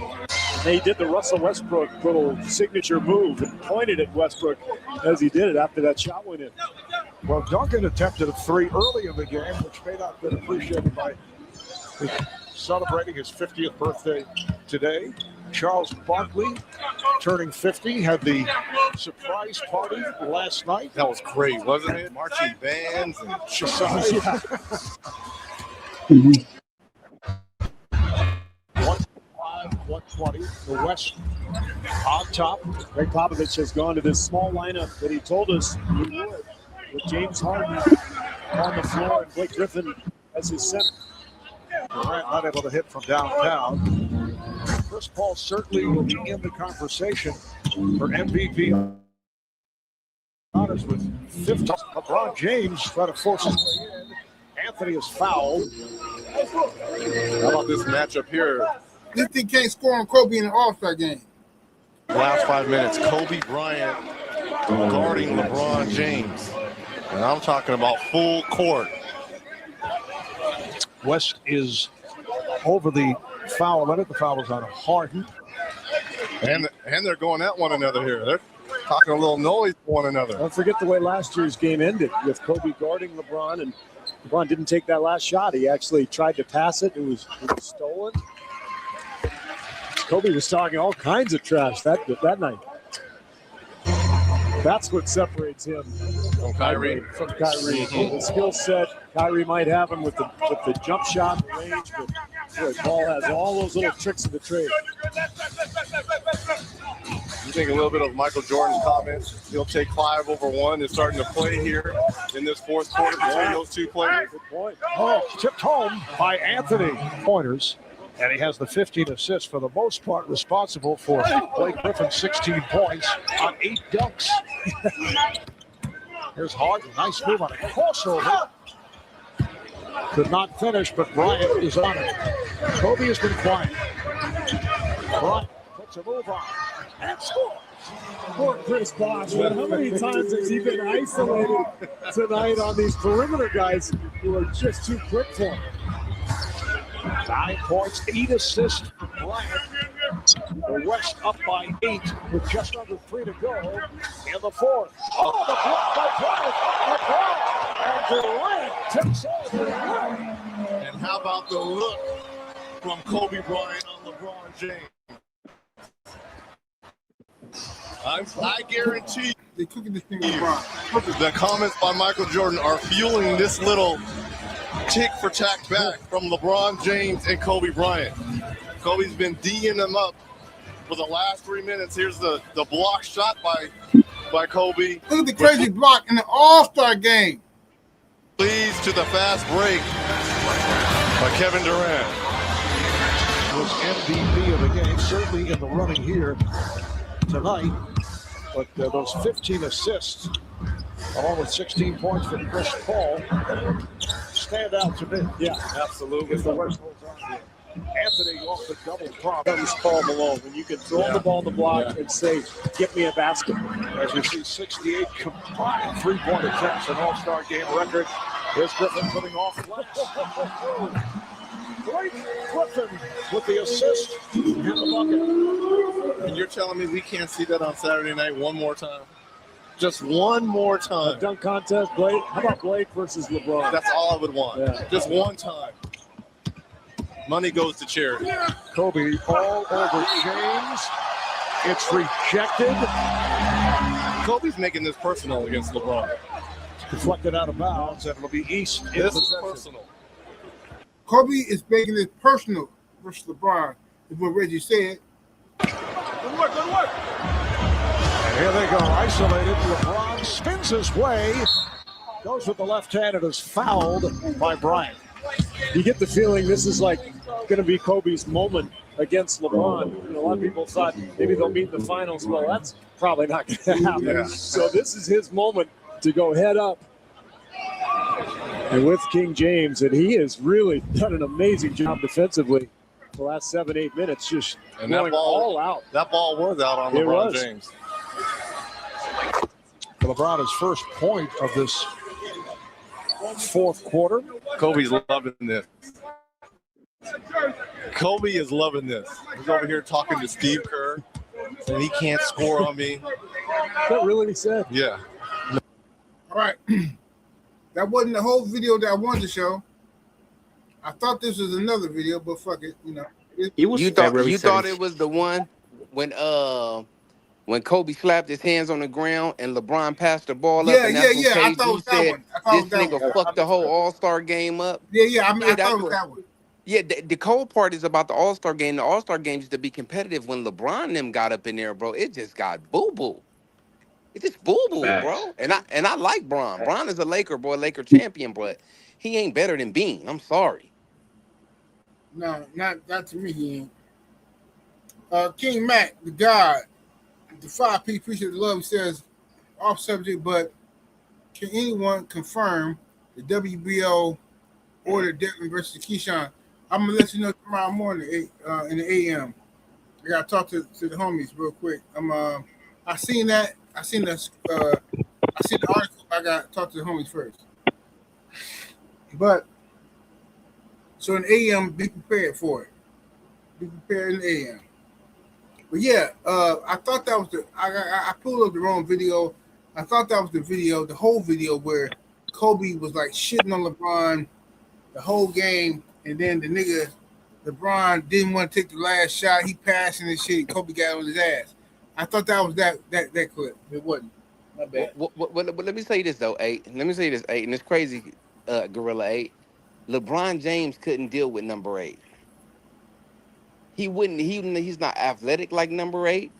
They did the Russell Westbrook little signature move and pointed at Westbrook as he did it after that shot went in. Well, Duncan attempted a three early in the game, which may not have been appreciated by celebrating his 50th birthday today. Charles Barkley, turning 50, had the surprise party last night. That was great, wasn't it? Marching bands and Shazam. 120. The West on top. Greg Popovich has gone to this small lineup that he told us he would, with James Harden on the floor and Blake Griffin as his center. Morant not able to hit from downtown. Chris Paul certainly will be in the conversation for MVP honors with 50. LeBron James trying to force his way in. Anthony is fouled. how about this matchup here? This thing can't score on Kobe in the All-Star game. Last 5 minutes, Kobe Bryant guarding LeBron James. And I'm talking about full court. West is over the foul limit. The foul is on Harden. And they're going at one another here. They're talking a little noise to one another. Don't forget the way last year's game ended with Kobe guarding LeBron, and LeBron didn't take that last shot. He actually tried to pass it. It was stolen. Kobe was talking all kinds of trash that night. That's what separates him from Kyrie. The skill set, Kyrie might have him with the jump shot range, but boy, Paul has all those little tricks of the trade. You think a little bit of Michael Jordan's comments? He'll take 5 over 1 is starting to play here in this fourth quarter between those two players. Good point. Oh, tipped home by Anthony. Pointers. And he has the 15 assists, for the most part responsible for Blake Griffin's 16 points on 8 dunks. Here's Harden, nice move on a crossover. Could not finish, but Bryant is on it. Kobe has been quiet. Bryant puts a move on and scores. Poor Chris Bosh, man. How many times has he been isolated tonight on these perimeter guys who are just too quick for him? 9 points, 8 assists for Bryant. The West up by 8 with just under 3 to go in the fourth. Oh, the block by Bryant. And Durant takes over. And how about the look from Kobe Bryant on LeBron James? I guarantee They cooking this thing with LeBron. the comments by Michael Jordan are fueling this little tick for tack back from LeBron James and Kobe Bryant. Kobe's been D'ing them up for the last 3 minutes. Here's the block shot by Kobe. Look at the crazy block in the All-Star game. Leads to the fast break by Kevin Durant. Was MVP of the game, certainly in the running here tonight. But those 15 assists, along with 16 points for Chris Paul, stand out to me. Yeah, absolutely. If the West holds on here. Anthony off the double prop. That was Karl Malone. When you can throw the ball in the block and say, "Get me a basket." As we see 68 combined three-point attempts, an all-star game record. Here's Griffin coming off last. Blake Griffin with the assist and the bucket. And you're telling me we can't see that on Saturday night one more time? Just one more time. A dunk contest, Blake. How about Blake versus LeBron? That's all I would want. Yeah. Just one time. Money goes to charity. Kobe all over James. It's rejected. Kobe's making this personal against LeBron. Deflected out of bounds, and it'll be East. This is personal. Kobe is making it personal versus LeBron, is what Reggie said. Good work, good work. And here they go, isolated. LeBron spins his way, goes with the left hand, and is fouled by Bryant. You get the feeling this is like going to be Kobe's moment against LeBron. You know, a lot of people thought maybe they'll meet in the finals. Well, that's probably not going to happen. Yeah. So this is his moment to go head up. And with King James, and he has really done an amazing job defensively the last 7-8 minutes, just And going that ball, all out. That ball was out on It LeBron was. James. LeBron, his first point of this fourth quarter. Kobe's loving this. Kobe is loving this. He's over here talking to Steve Kerr, and he can't score on me. Is that really what he said? Yeah. All right. That wasn't the whole video that I wanted to show. I thought this was another video, but fuck it, you know. You thought it was the one when Kobe slapped his hands on the ground and LeBron passed the ball up, and that's when I thought it was that one. this nigga fucked the whole All-Star game up. I thought it was that one. Yeah, the cold part is about the All-Star game. The All-Star game used to be competitive. When LeBron and them got up in there, bro, it just got boo-boo. It just boo-boo, bro. And I like Bron. Bron is a Laker champion, but he ain't better than Bean. I'm sorry. No, not to me, he ain't. King Mac, the God, the 5P, appreciate the love, he says, off subject, but can anyone confirm the WBO ordered Devin versus Keyshawn? I'm going to let you know tomorrow morning in the AM. I got to talk to the homies real quick. I seen that. I seen the article. I got to talk to the homies first. But so in AM, be prepared for it. Be prepared in the AM. But yeah, I thought that was I pulled up the wrong video. I thought that was the whole video where Kobe was like shitting on LeBron the whole game, and then the nigga LeBron didn't want to take the last shot. He passing and shit. Kobe got on his ass. I thought that was that clip. It wasn't. My bad. Well, let me say this though, 8. Let me say this, 8, and it's crazy, Gorilla 8. LeBron James couldn't deal with number 8. He wouldn't. He's not athletic like number 8.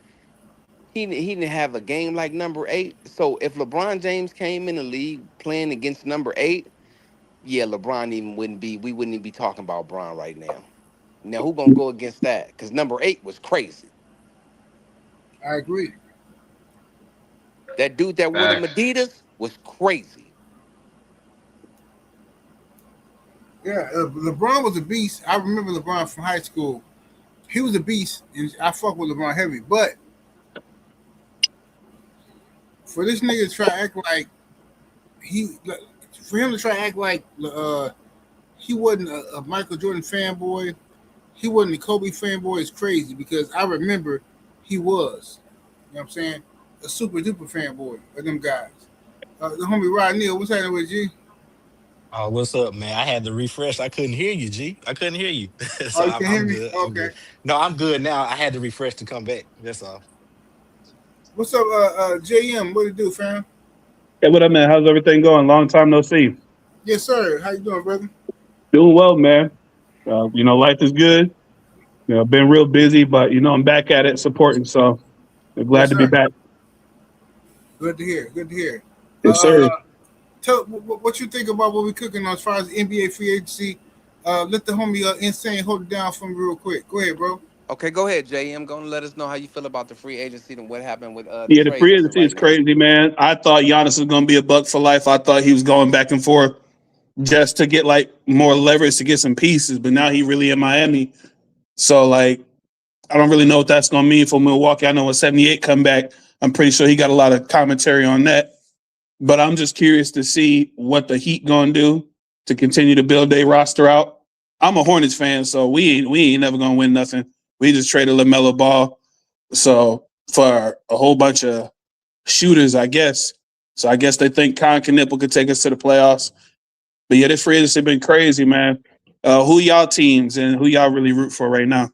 He didn't have a game like number 8. So if LeBron James came in the league playing against number 8, yeah, LeBron we wouldn't even be talking about Bron right now. Now who gonna go against that? Because number 8 was crazy. I agree. That dude that wore the Adidas was crazy. Yeah, LeBron was a beast. I remember LeBron from high school. He was a beast, and I fuck with LeBron heavy. But for this nigga to try to act like he wasn't a Michael Jordan fanboy, he wasn't a Kobe fanboy, is crazy, because I remember he was. You know what I'm saying? A super duper fanboy of them guys. The homie Rod Neal, what's happening with G? Oh, what's up, man? I had to refresh. I couldn't hear you, G. I couldn't hear you. So you can hear me? good. Okay. I'm good. No, I'm good now. I had to refresh to come back. That's all. What's up, JM? What do you do, fam? Hey, what up, man? How's everything going? Long time no see. Yes, sir. How you doing, brother? Doing well, man. Life is good. Been real busy, but I'm back at it supporting. So I'm glad to be back. Good to hear. Good to hear. Yes, sir. Tell what you think about what we're cooking on as far as NBA free agency. Let the homie Insane hold it down for me real quick. Go ahead, bro. Okay, go ahead, JM. Go and let us know how you feel about the free agency and what happened with the free agency is crazy, man. I thought Giannis was going to be a buck for life. I thought he was going back and forth just to get like more leverage to get some pieces, but now he really in Miami. So I don't really know what that's going to mean for Milwaukee. I know when 78 come back, I'm pretty sure he got a lot of commentary on that. But I'm just curious to see what the Heat going to do to continue to build their roster out. I'm a Hornets fan, so we ain't never going to win nothing. We just traded LaMelo Ball. So for a whole bunch of shooters, I guess. So I guess they think Con Knipple could take us to the playoffs. But yeah, this free agency been crazy, man. Who y'all teams and who y'all really root for right now?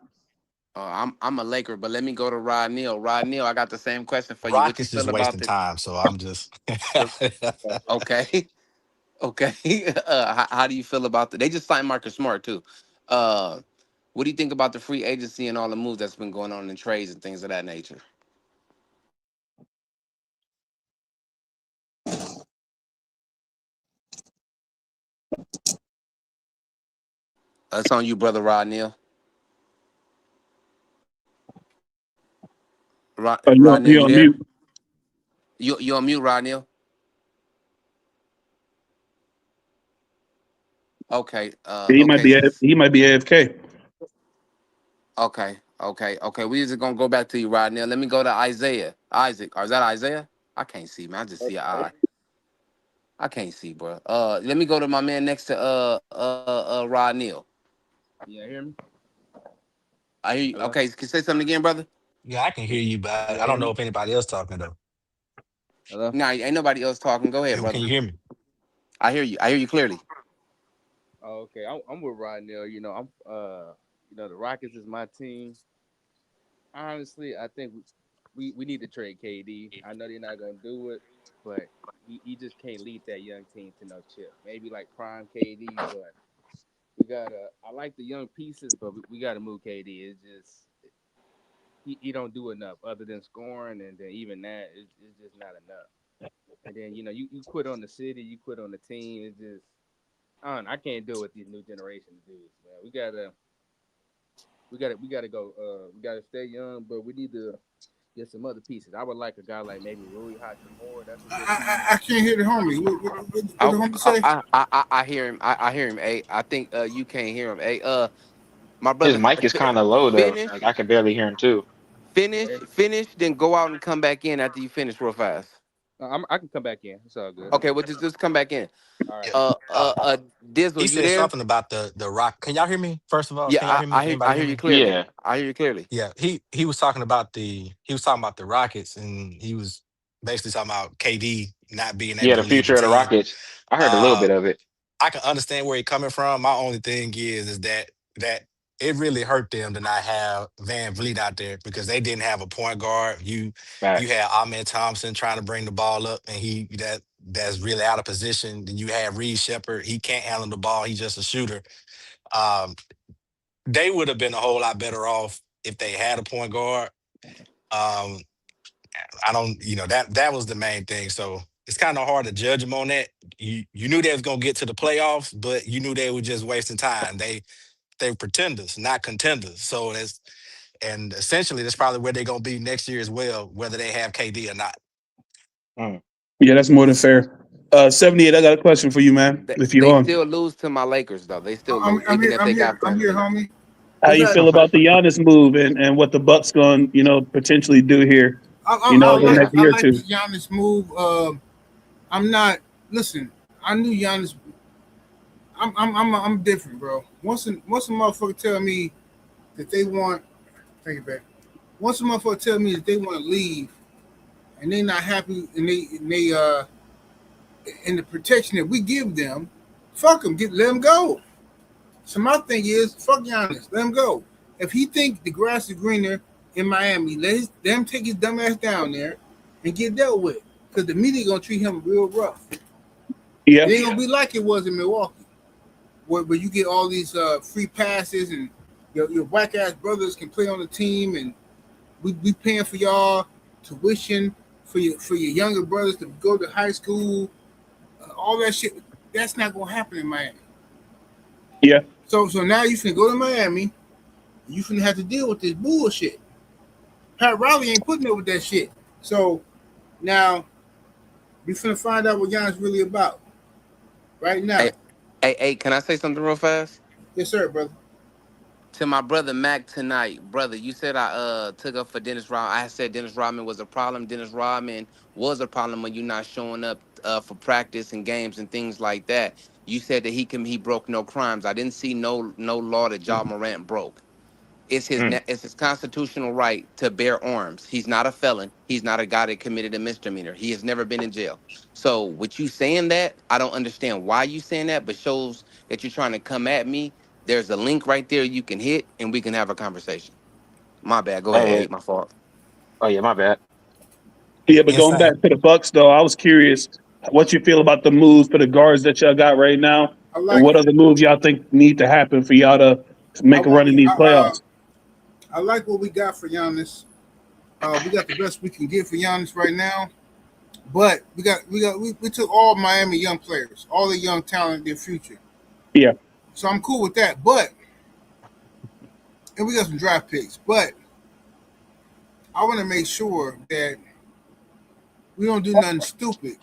I'm a Laker, but let me go to Rod Neal. Rod Neal, I got the same question for you. What you Rockets just feel about wasting the? time, so I'm just. Okay, okay. How do you feel about the? They just signed Marcus Smart too. Uh, what do you think about the free agency and all the moves that's been going on in trades and things of that nature? That's on you, brother Rod Neal. Rod Neal, You you on there? mute? You on mute, Rod Neal? Okay. He might Okay. be. He might be AFK. Okay. We just gonna go back to you, Rod Neal. Let me go to Isaac. Or is that Isaiah? I can't see, man. I just see an eye. I can't see, bro. Let me go to my man next to Rod Neal. Yeah, hear me? I hear you. Hello? Okay, can you say something again, brother? Yeah, I can hear you, but Yeah, I hear don't know me? if anybody else talking though. Hello? Nah, ain't nobody else talking. Go ahead, Can brother. you hear me? I hear you. I hear you clearly. Oh, okay. I'm with Rod Neal. The Rockets is my team. Honestly, I think we need to trade KD. I know they're not gonna do it, but he just can't lead that young team to no chip. Maybe like prime KD, but we gotta. I like the young pieces, but we gotta move KD. It's just he don't do enough other than scoring, and then even that it's just not enough. And then you quit on the city, you quit on the team. It's just I can't do it with these new generation dudes, man. We gotta go. We gotta stay young, but we need to get some other pieces. I would like a guy like maybe Rui Hachimura. That's a good piece. I can't hear the homie. What the I homie say? I hear him. I hear him. Hey, I think you can't hear him. Hey, my His brother, mic is kind of low though. finish, Like I can barely hear him too. finish. Then go out and come back in after you finish real fast. I can come back in. It's all good. Okay, well just come back in. All right. Yeah. Uh, Uh, uh, uh, he Dizzle, you said there? something about the rock. Can y'all hear me? First of all, Yeah, can y'all hear me? I Anybody hear hear you me? clearly. Yeah. I hear you clearly. Yeah, he was talking about the Rockets, and he was basically talking about KD not being Yeah, able the to lead the future of the team. Rockets. I heard a little Uh, bit of it. I can understand where he's coming from. My only thing is that it really hurt them to not have Van Vliet out there because they didn't have a point guard. You Facts. had Ahmed Thompson trying to bring the ball up, and that's really out of position. Then you have Reed Shepard. He can't handle the ball. He's just a shooter. Um, they would have been a whole lot better off if they had a point guard. Um, I don't, that was the main thing. So it's kind of hard to judge them on that. You knew they was gonna get to the playoffs, but you knew they were just wasting time. They were pretenders, not contenders. So and essentially that's probably where they're gonna be next year as well, whether they have KD or not. Mm. Yeah, that's more than fair. 78. I got a question for you, man. If you're They on, still lose to my Lakers though. They still I'm, lose I'm even here. if I'm they here. got I'm Van here, Vliet. homie. how What's you that? feel about the Giannis move and what the Bucks going, potentially do here, Oh the yeah. next I year or like the two? Giannis move. I'm not. Listen, I knew Giannis. I'm different, bro. Once a motherfucker tell me that they want, take it back. Once a motherfucker tell me that they want to leave and they not happy and they and the protection that we give them, fuck them, let them go. So my thing is, fuck Giannis, let him go. If he think the grass is greener in Miami, let him take his dumb ass down there and get dealt with. Because the media gonna treat him real rough. Yeah, It ain't gonna be like it was in Milwaukee, where you get all these free passes and your whack ass brothers can play on the team, and we paying for y'all tuition for your younger brothers to go to high school, all that shit. That's not gonna happen in Miami. yeah. So now you finna go to Miami. You finna have to deal with this bullshit. Pat Riley ain't putting up with that shit. So now we finna find out what Giannis really about right now. Hey, can I say something real fast? Yes, sir, brother. To my brother Mac tonight, brother, you said I took up for Dennis Rodman. I said Dennis Rodman was a problem. Dennis Rodman was a problem when you not showing up for practice and games and things like that. You said that he broke no crimes. I didn't see no law that John Morant broke. It's his constitutional right to bear arms. He's not a felon. He's not a guy that committed a misdemeanor. He has never been in jail. So with you saying that, I don't understand why you saying that, but shows that you're trying to come at me. There's a link right there you can hit, and we can have a conversation. My bad. Go ahead, Hey, Eight. My fault. oh yeah, my bad. Yeah, but going back to the Bucks, though, I was curious what you feel about the moves for the guards that y'all got right now, and what other moves y'all think need to happen for y'all to make a run in these playoffs. I like what we got for Giannis. We got the best we can get for Giannis right now, but we took all Miami young players, all the young talent, their future. Yeah. So I'm cool with that, and we got some draft picks, but I want to make sure that we don't do nothing stupid.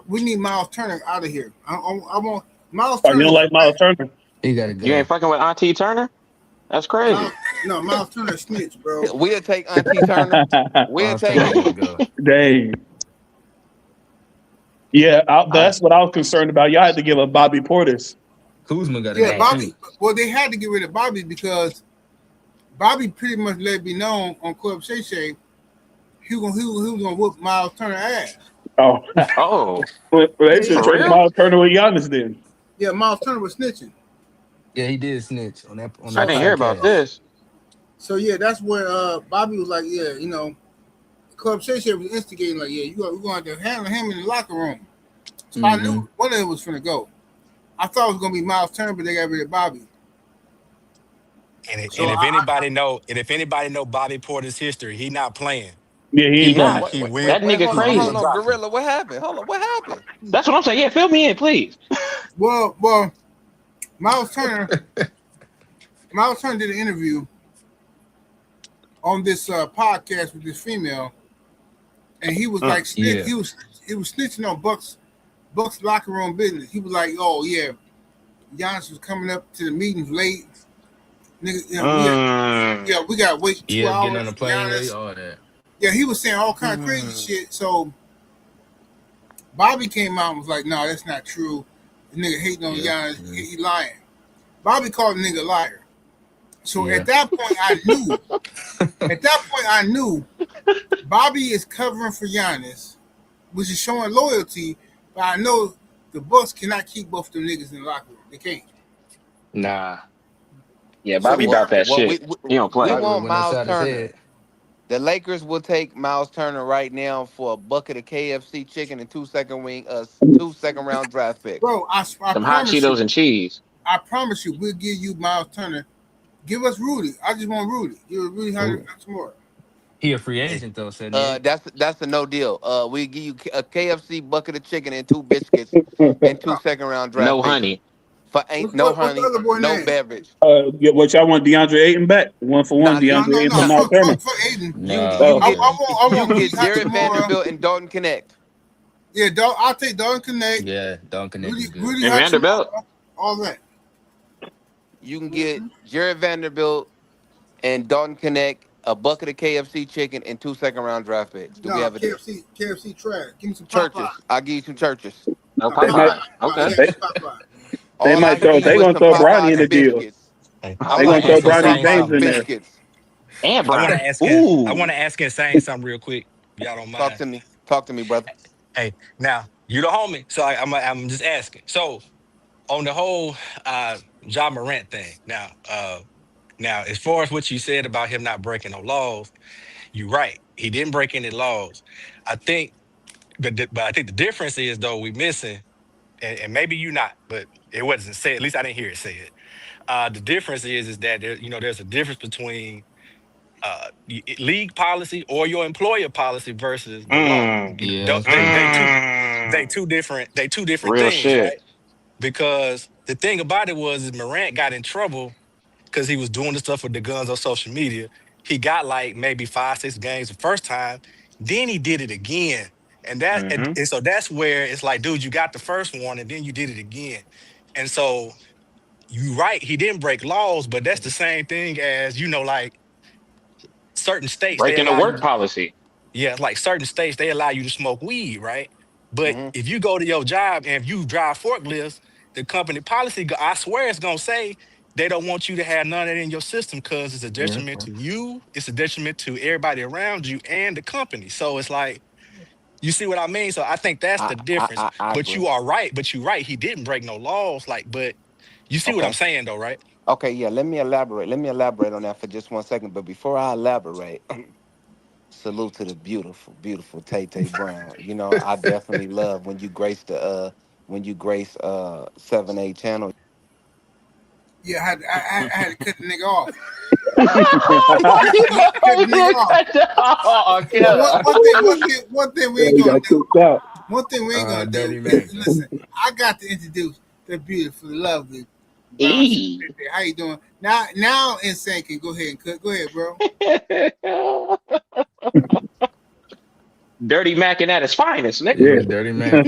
We need Miles Turner out of here. I want Miles Turner. You don't like Miles Turner? He got to go. You ain't fucking with Auntie Turner? That's crazy. No, Miles Turner snitch, bro. We'll take Auntie Turner. We'll take it. Dang. Yeah, that's what I was concerned about. Y'all had to give up Bobby Portis. Kuzma got to Bobby. Too. Well, they had to get rid of Bobby because Bobby pretty much let it be known on Club Shay Shay he was gonna whoop Miles Turner ass. Oh. Well, they should trade Miles Turner with Giannis then. Yeah, Miles Turner was snitching. Yeah, he did snitch on that. I didn't hear about this. So yeah, that's where Bobby was like, yeah, Club Shay Shay was instigating, like, yeah, we're going to handle him in the locker room. So I knew one of them was finna go. I thought it was gonna be Miles Turner, but they got rid of Bobby. And if anybody know Bobby Porter's history, he not playing. Yeah, he not. He will. That nigga crazy. Hold on, Gorilla. What happened? Hold on, what happened? That's what I'm saying. Yeah, fill me in, please. Well, Miles Turner did an interview on this podcast with this female, and he was like, he was snitching on Bucks locker room business. He was like, oh yeah, Giannis was coming up to the meetings late. Nigga, we gotta wait 2 hours. Getting on the plane late, all that. Yeah, he was saying all kind of crazy shit. So Bobby came out and was like, no, that's not true. The nigga hating on Giannis, he lying. Bobby called the nigga a liar. So at that point I knew Bobby is covering for Giannis, which is showing loyalty, but I know the Bucks cannot keep both them niggas in the locker room. They can't. Nah. Yeah, Bobby about that shit. He don't play. We want Miles Turner. The Lakers will take Miles Turner right now for a bucket of KFC chicken and 2 second round draft pick. Bro, I some hot Cheetos and cheese. I promise you, we'll give you Miles Turner. Give us Rudy. I just want Rudy. Give us Rudy $100 more. He a free agent though, said that's a no deal. We give you a KFC bucket of chicken and 2 biscuits and 2 second round draft. No picks. Honey. No honey, no beverage. What y'all want DeAndre Ayton back? 1 for 1, DeAndre Ayton for Miles Turner. You can get Jared Vanderbilt and Dalton Connect. Yeah, I'll take Dalton Connect. Yeah, Dalton Connect is good. Rudy and Vanderbilt. All that. You can get Jared Vanderbilt and Dalton Connect, a bucket of KFC chicken, and 2 second round draft picks. Do we have a deal? KFC trash. Give me some churches. I'll give you some churches. No Popeye. Okay. They might throw. They gonna throw Bronny in the deal. They gonna throw Bronny James in there. And I want to ask Insane something real quick. Y'all don't mind. Talk to me, brother. Hey, now you the homie, so I'm just asking. So on the whole Ja Morant thing, now as far as what you said about him not breaking no laws, you're right. He didn't break any laws. I think, but I think the difference is though we missing. And maybe you not, but it wasn't said. At least I didn't hear it said. The difference is that there's a difference between league policy or your employer policy versus the law. Yeah, they two different real things, shit. right? Because the thing about it is Morant got in trouble because he was doing the stuff with the guns on social media. He got like maybe 5-6 games the first time, then he did it again. And and so that's where it's like, dude, you got the first one and then you did it again. And so you're right, he didn't break laws, but that's the same thing as, like certain states. Breaking the work policy. Yeah, like certain states, they allow you to smoke weed, right? But if you go to your job and if you drive forklifts, the company policy, I swear it's going to say They don't want you to have none of that in your system because it's a detriment to you. It's a detriment to everybody around you and the company. So it's like, you see what I mean? So I think that's the difference. I But agree. you are right. But you're right. He didn't break no laws. Like, but you see what I'm Okay. saying, though, right? Okay, yeah, let me elaborate. Let me elaborate on that for just 1 second. But before I elaborate, salute to the beautiful, beautiful Tay Tay Brown. You know, I definitely love when you grace 7A channel. Yeah, I had to cut the nigga off. Cut the You nigga off. cut the- oh, Well, killer. one thing we Yeah, ain't he gonna got do. kicked out. One thing we ain't gonna Dirty do Mac. is listen. I got to introduce the beautiful, the lovely Brown. E. How you doing? Now, Insane can go ahead and cut. Go ahead, bro. Dirty Mac and at his finest, nigga. Yeah, Yeah. Dirty Mac.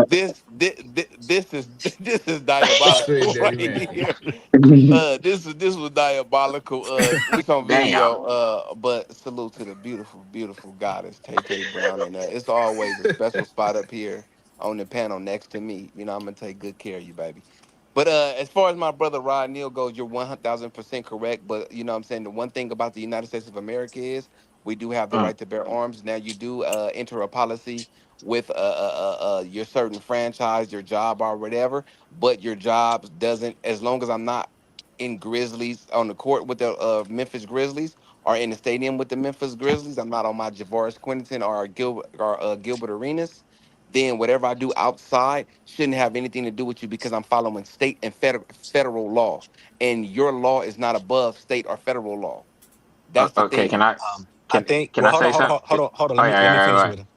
This is Straight diabolical Dirty right Mac. here. This was diabolical. We on Damn. video. But salute to the beautiful, beautiful goddess Tay Tay Brown, and it's always a special spot up here on the panel next to me. You know, I'm gonna take good care of you, baby. But as far as my brother Rod Neal goes, you're 1,000% correct. But you know what I'm saying? The one thing about the United States of America is we do have the Mm. right to bear arms. Now you do enter a policy with your certain franchise, your job or whatever, but your job doesn't, as long as I'm not in Grizzlies on the court with the Memphis Grizzlies or in the stadium with the Memphis Grizzlies, I'm not on my Javaris Quinton or Gilbert Arenas, then whatever I do outside shouldn't have anything to do with you because I'm following state and federal law. And your law is not above state or federal law. That's the Okay, thing. I And think. can Well, I say something? hold on. Oh Let me yeah, finish right. with him.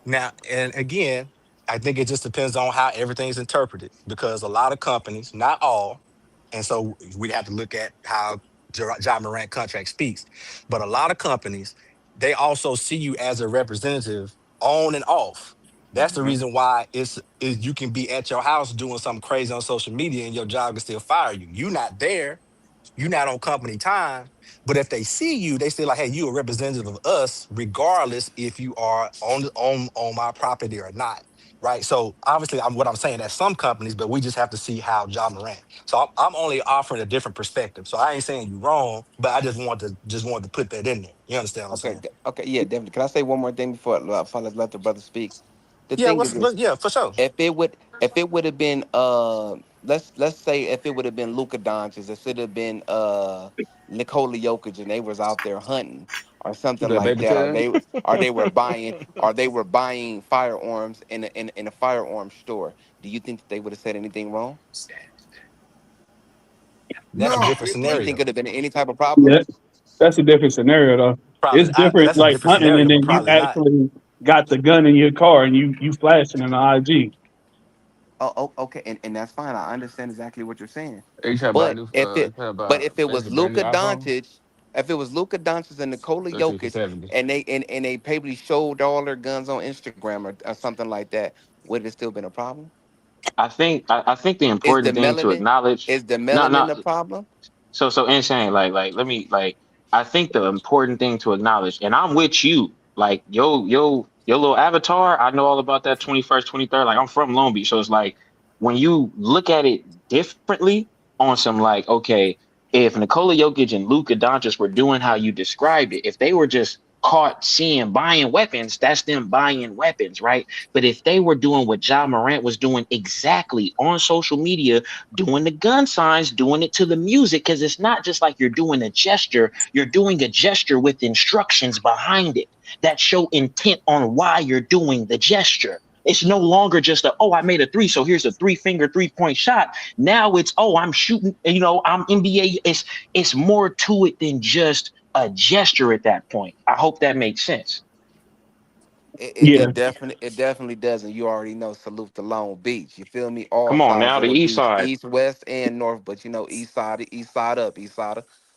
Now, and again, I think it just depends on how everything's interpreted because a lot of companies, not all, and so we have to look at how John Morant contract speaks. But a lot of companies, they also see you as a representative on and off. That's the hmm reason why is you can be at your house doing something crazy on social media and your job can still fire you. You're not there. You're not on company time. But if they see you, they say like, "Hey, you a representative of us, regardless if you are on my property or not." Right. So obviously, what I'm saying at some companies, but we just have to see how John Morant. So I'm only offering a different perspective. So I ain't saying you wrong, but I just wanted to put that in there. You understand what I'm Okay, saying? okay, yeah, definitely. Can I say one more thing before I let the brother speak? The Yeah. thing is this: Yeah, for sure. if it would have been let's say if it would have been Luka Doncic, if it had been Nikola Jokic, and they was out there hunting or something The like baby that, tell. or they were buying firearms in a firearms store. Do you think that they would have said anything wrong? That's a No, different they Do you wouldn't. think scenario. it would have been any type of problem? Yeah, that's a different scenario though. Probably It's different that's a like different hunting scenario, and but then you probably not. actually got the gun in your car and you flashing in the IG. Okay, and that's fine. I understand exactly what you're saying. You try to buy a But new. if You it try to but buy if it was basically a brand new Luka iPhone. Doncic, if it was Luka Doncic and Nikola 3670. Jokic, and they probably showed all their guns on Instagram or something like that, would it still been a problem? I think the Is the important thing to melanin acknowledge. is the No, melanin no. the problem? So insane. Like let me like. I think the important thing to acknowledge, and I'm with you. Like your little avatar. I know all about that 21st, 23rd. Like I'm from Long Beach, so it's like when you look at it differently on some like okay, if Nikola Jokic and Luka Doncic were doing how you described it, if they were just caught seeing buying weapons, that's them buying weapons, right? But if they were doing what John Morant was doing exactly on social media, doing the gun signs, doing it to the music, because it's not just like you're doing a gesture, you're doing a gesture with instructions behind it that show intent on why you're doing the gesture. It's no longer just I made a three, so here's a three-finger three-point shot. Now it's, I'm shooting, I'm NBA. It's more to it than just a gesture at that point. I hope that makes sense. Yeah, It definitely does, and you already know. Salute to Long Beach. You feel me? All Come on sides now, of the the east beach, side. east, west, and north. But east side up.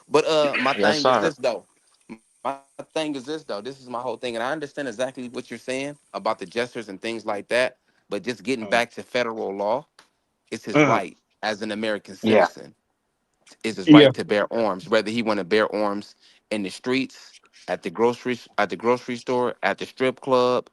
But my Yes, thing is sir. this though. My thing is this though. This is my whole thing, and I understand exactly what you're saying about the gestures and things like that. But just getting Mm, back to federal law, it's his mm, right as an American yeah. citizen. It's his yeah, right to bear arms, whether he want to bear arms in the streets, at the grocery store, at the strip club,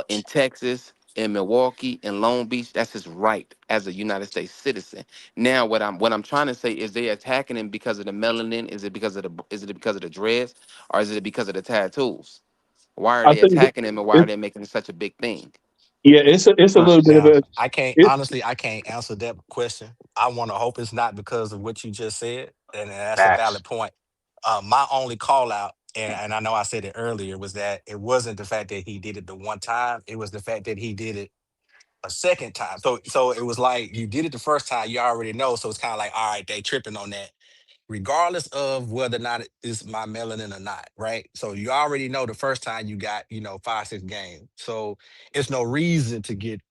in Texas. in Milwaukee and Long Beach. That's his right as a United States citizen. Now, what I'm trying to say is they attacking him because of the melanin. Is it because of the dreads, or is it because of the tattoos? Why are I they think attacking him, and why are they making it such a big thing? yeah, it's a little bit of Now, a I can't it. honestly, I can't answer that question. I want to hope it's not because of what you just said, and that's a Facts. valid point. My only call out, and I know I said it earlier, was that it wasn't the fact that he did it the one time; it was the fact that he did it a second time. So it was like you did it the first time, you already know. So it's kind of like, all right, they tripping on that regardless of whether or not it is my melanin or not, right? So you already know the first time you got, 5, 6 games. So it's no reason to get,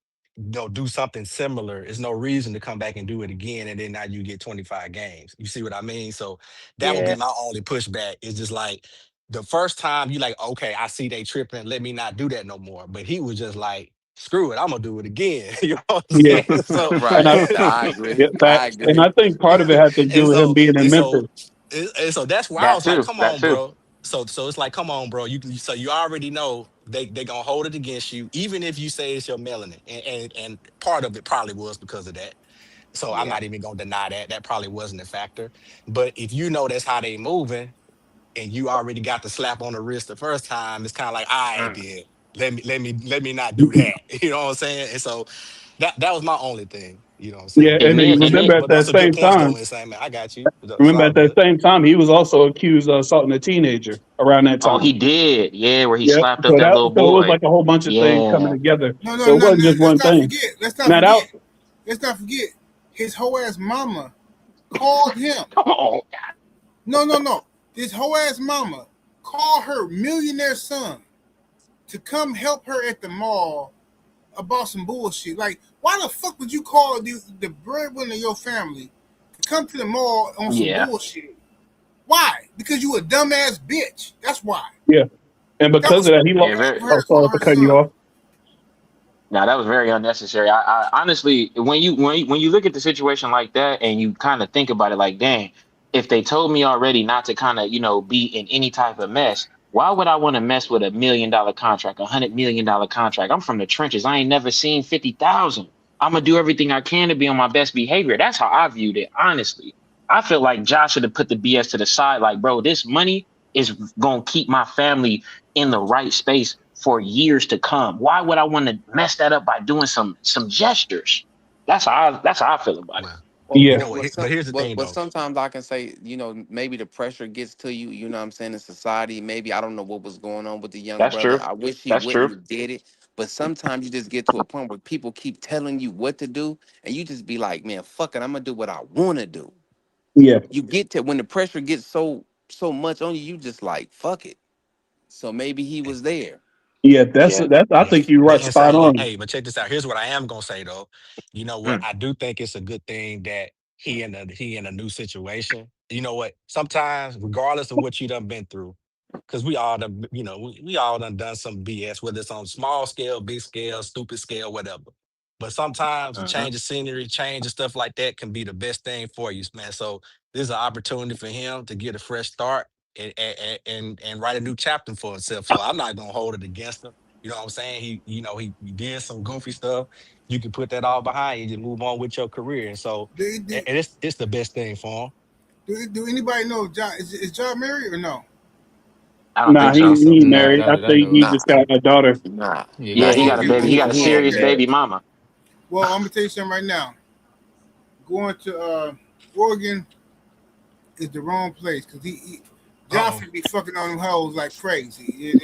do something similar. It's no reason to come back and do it again. And then now you get 25 games. You see what I mean? So that would be Yeah. my only pushback. It's just like the first time you like, okay, I see they tripping. Let me not do that no more. But he was just like, screw it, I'm gonna do it again. You know what I'm Yeah, saying? So and Right. I agree. yeah, I facts. And agree. I think part of it had to do and with him so being in and Memphis. so and so that's where I That was like, too. come That on, too. bro. So it's like, come on, bro. So you already know they gonna hold it against you, even if you say it's your melanin. And part of it probably was because of that. So I'm Yeah. not even gonna deny that. That probably wasn't a factor. But if you know that's how they moving and you already got the slap on the wrist the first time, it's kind of like, all right, Mm. then let me not do that. You know what I'm saying? And so that was my only thing. You know what I'm saying? Yeah, But And and then then you those and are then remember at but those that are good same points though, time. insane man. I got you. It's Remember all at that good. same time, he was also accused of assaulting a teenager around that oh, he time. did. Yeah, where he Yeah, slapped up so that that little so it was boy. like a whole bunch of things coming Yeah. together. No, no, So it no, wasn't no. just one thing. Let's not Now that forget. Let's not forget. His whole ass mama called him. Come on. No, no, no. This whole ass mama called her millionaire son to come help her at the mall about some bullshit. Like, why the fuck would you call the breadwinner of your family to come to the mall on some Yeah. bullshit? Why? Because you a dumbass bitch. That's why. yeah, and That because was of that, he lost. Yeah, crazy very. for her Oh, to sorry call for her cutting you son. off. Now that was very unnecessary. I honestly, when you look at the situation like that and you kind of think about it, like, dang, if they told me already not to kind of be in any type of mess, why would I want to mess with $1 million contract, $100 million contract? I'm from the trenches. I ain't never seen 50,000. I'm gonna do everything I can to be on my best behavior. That's how I viewed it, honestly. I feel like Josh should have put the BS to the side. Like, bro, this money is gonna keep my family in the right space for years to come. Why would I want to mess that up by doing some gestures? That's how I feel about it. Well, Well, you Yeah, well, know what? well, But some, here's the well, thing well, though. sometimes I can say, maybe the pressure gets to you. You know what I'm saying? In society, maybe I don't know what was going on with the young That's brother. true. I wish he That's wouldn't true. have did it. But sometimes you just get to a point where people keep telling you what to do, and you just be like, man, fuck it, I'm gonna do what I want to do. yeah, You get to when the pressure gets so much on you, you just like, fuck it. So maybe he was there. yeah. That's Yeah. that's. I Yeah, think you're but right, spot insane. on. Hey, but check this out. Here's what I am gonna say though. You know what? Mm. I do think it's a good thing that he in a new situation. You know what? Sometimes, regardless of what you done been through, because we all done, we all done some BS, whether it's on small scale, big scale, stupid scale, whatever. But sometimes a Hmm. change of scenery, change and stuff like that can be the best thing for you, man. So this is an opportunity for him to get a fresh start and write a new chapter for himself. So I'm not gonna hold it against him. You know what I'm saying? He did some goofy stuff. You can put that all behind you, just move on with your career. And so Do, do, and it's the best thing for him. do anybody know John? Is John married or no? I don't Nah, think I he so. think so. he Nah, married. not I that I think know he of. Nah, just got a daughter. nah, Yeah, nah. Yeah, got he He got a kids. baby. he He he, got a he ain't serious Okay. married. baby mama. Well, I'm gonna tell you something right now. Going to Oregon is the wrong place because he John Uh-oh. finna be fucking on them hoes like crazy.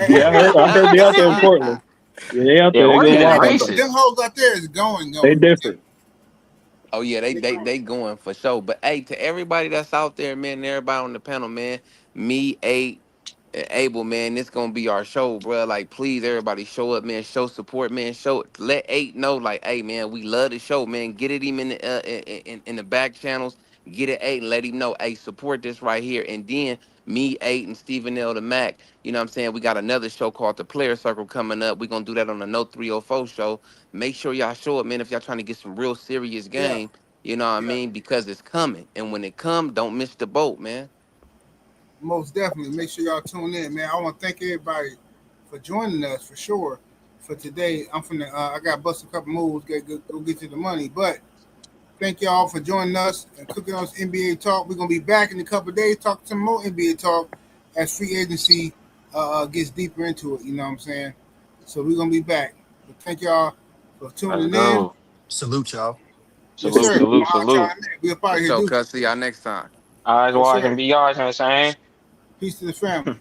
Yeah, I heard they out there in Portland. Yeah, they out Yeah, there. They go Oregon is Them, wild out there. them racist. hoes out there is going. They different. Oh yeah, they going for sure. But hey, to everybody that's out there, man, and everybody on the panel, man, me, Abel, man, this gonna be our show, bro. Like, please, everybody, show up, man. Show support, man. Let 8 know, like, hey, man, we love the show, man. Get it him in the in the back channels. Get it 8 and let him know, hey, support this right here. And then me, 8, and Stephen L. the Mac. You know what I'm saying? We got another show called the Player Circle coming up. We're gonna do that on the No 304 show. Make sure y'all show up, man, if y'all trying to get some real serious Yeah, game. You know what I yeah, mean? Because it's coming. And when it come, don't miss the boat, man. most definitely. Make sure y'all tune in, man. I want to thank everybody for joining us for sure. for today. I'm finna. I got to bust a couple moves. Go get to the money. But thank y'all for joining us and cooking us NBA talk. We're gonna be back in a couple of days talking some more NBA talk as free agency gets deeper into it. You know what I'm saying? So we're gonna be back. But thank y'all for tuning in. Salute y'all. Salute, yes, sir. salute. We up out here. So, cuz, see y'all next time. Eyes Yes, watching, sir. be yours, you know what I'm saying? Peace to the family.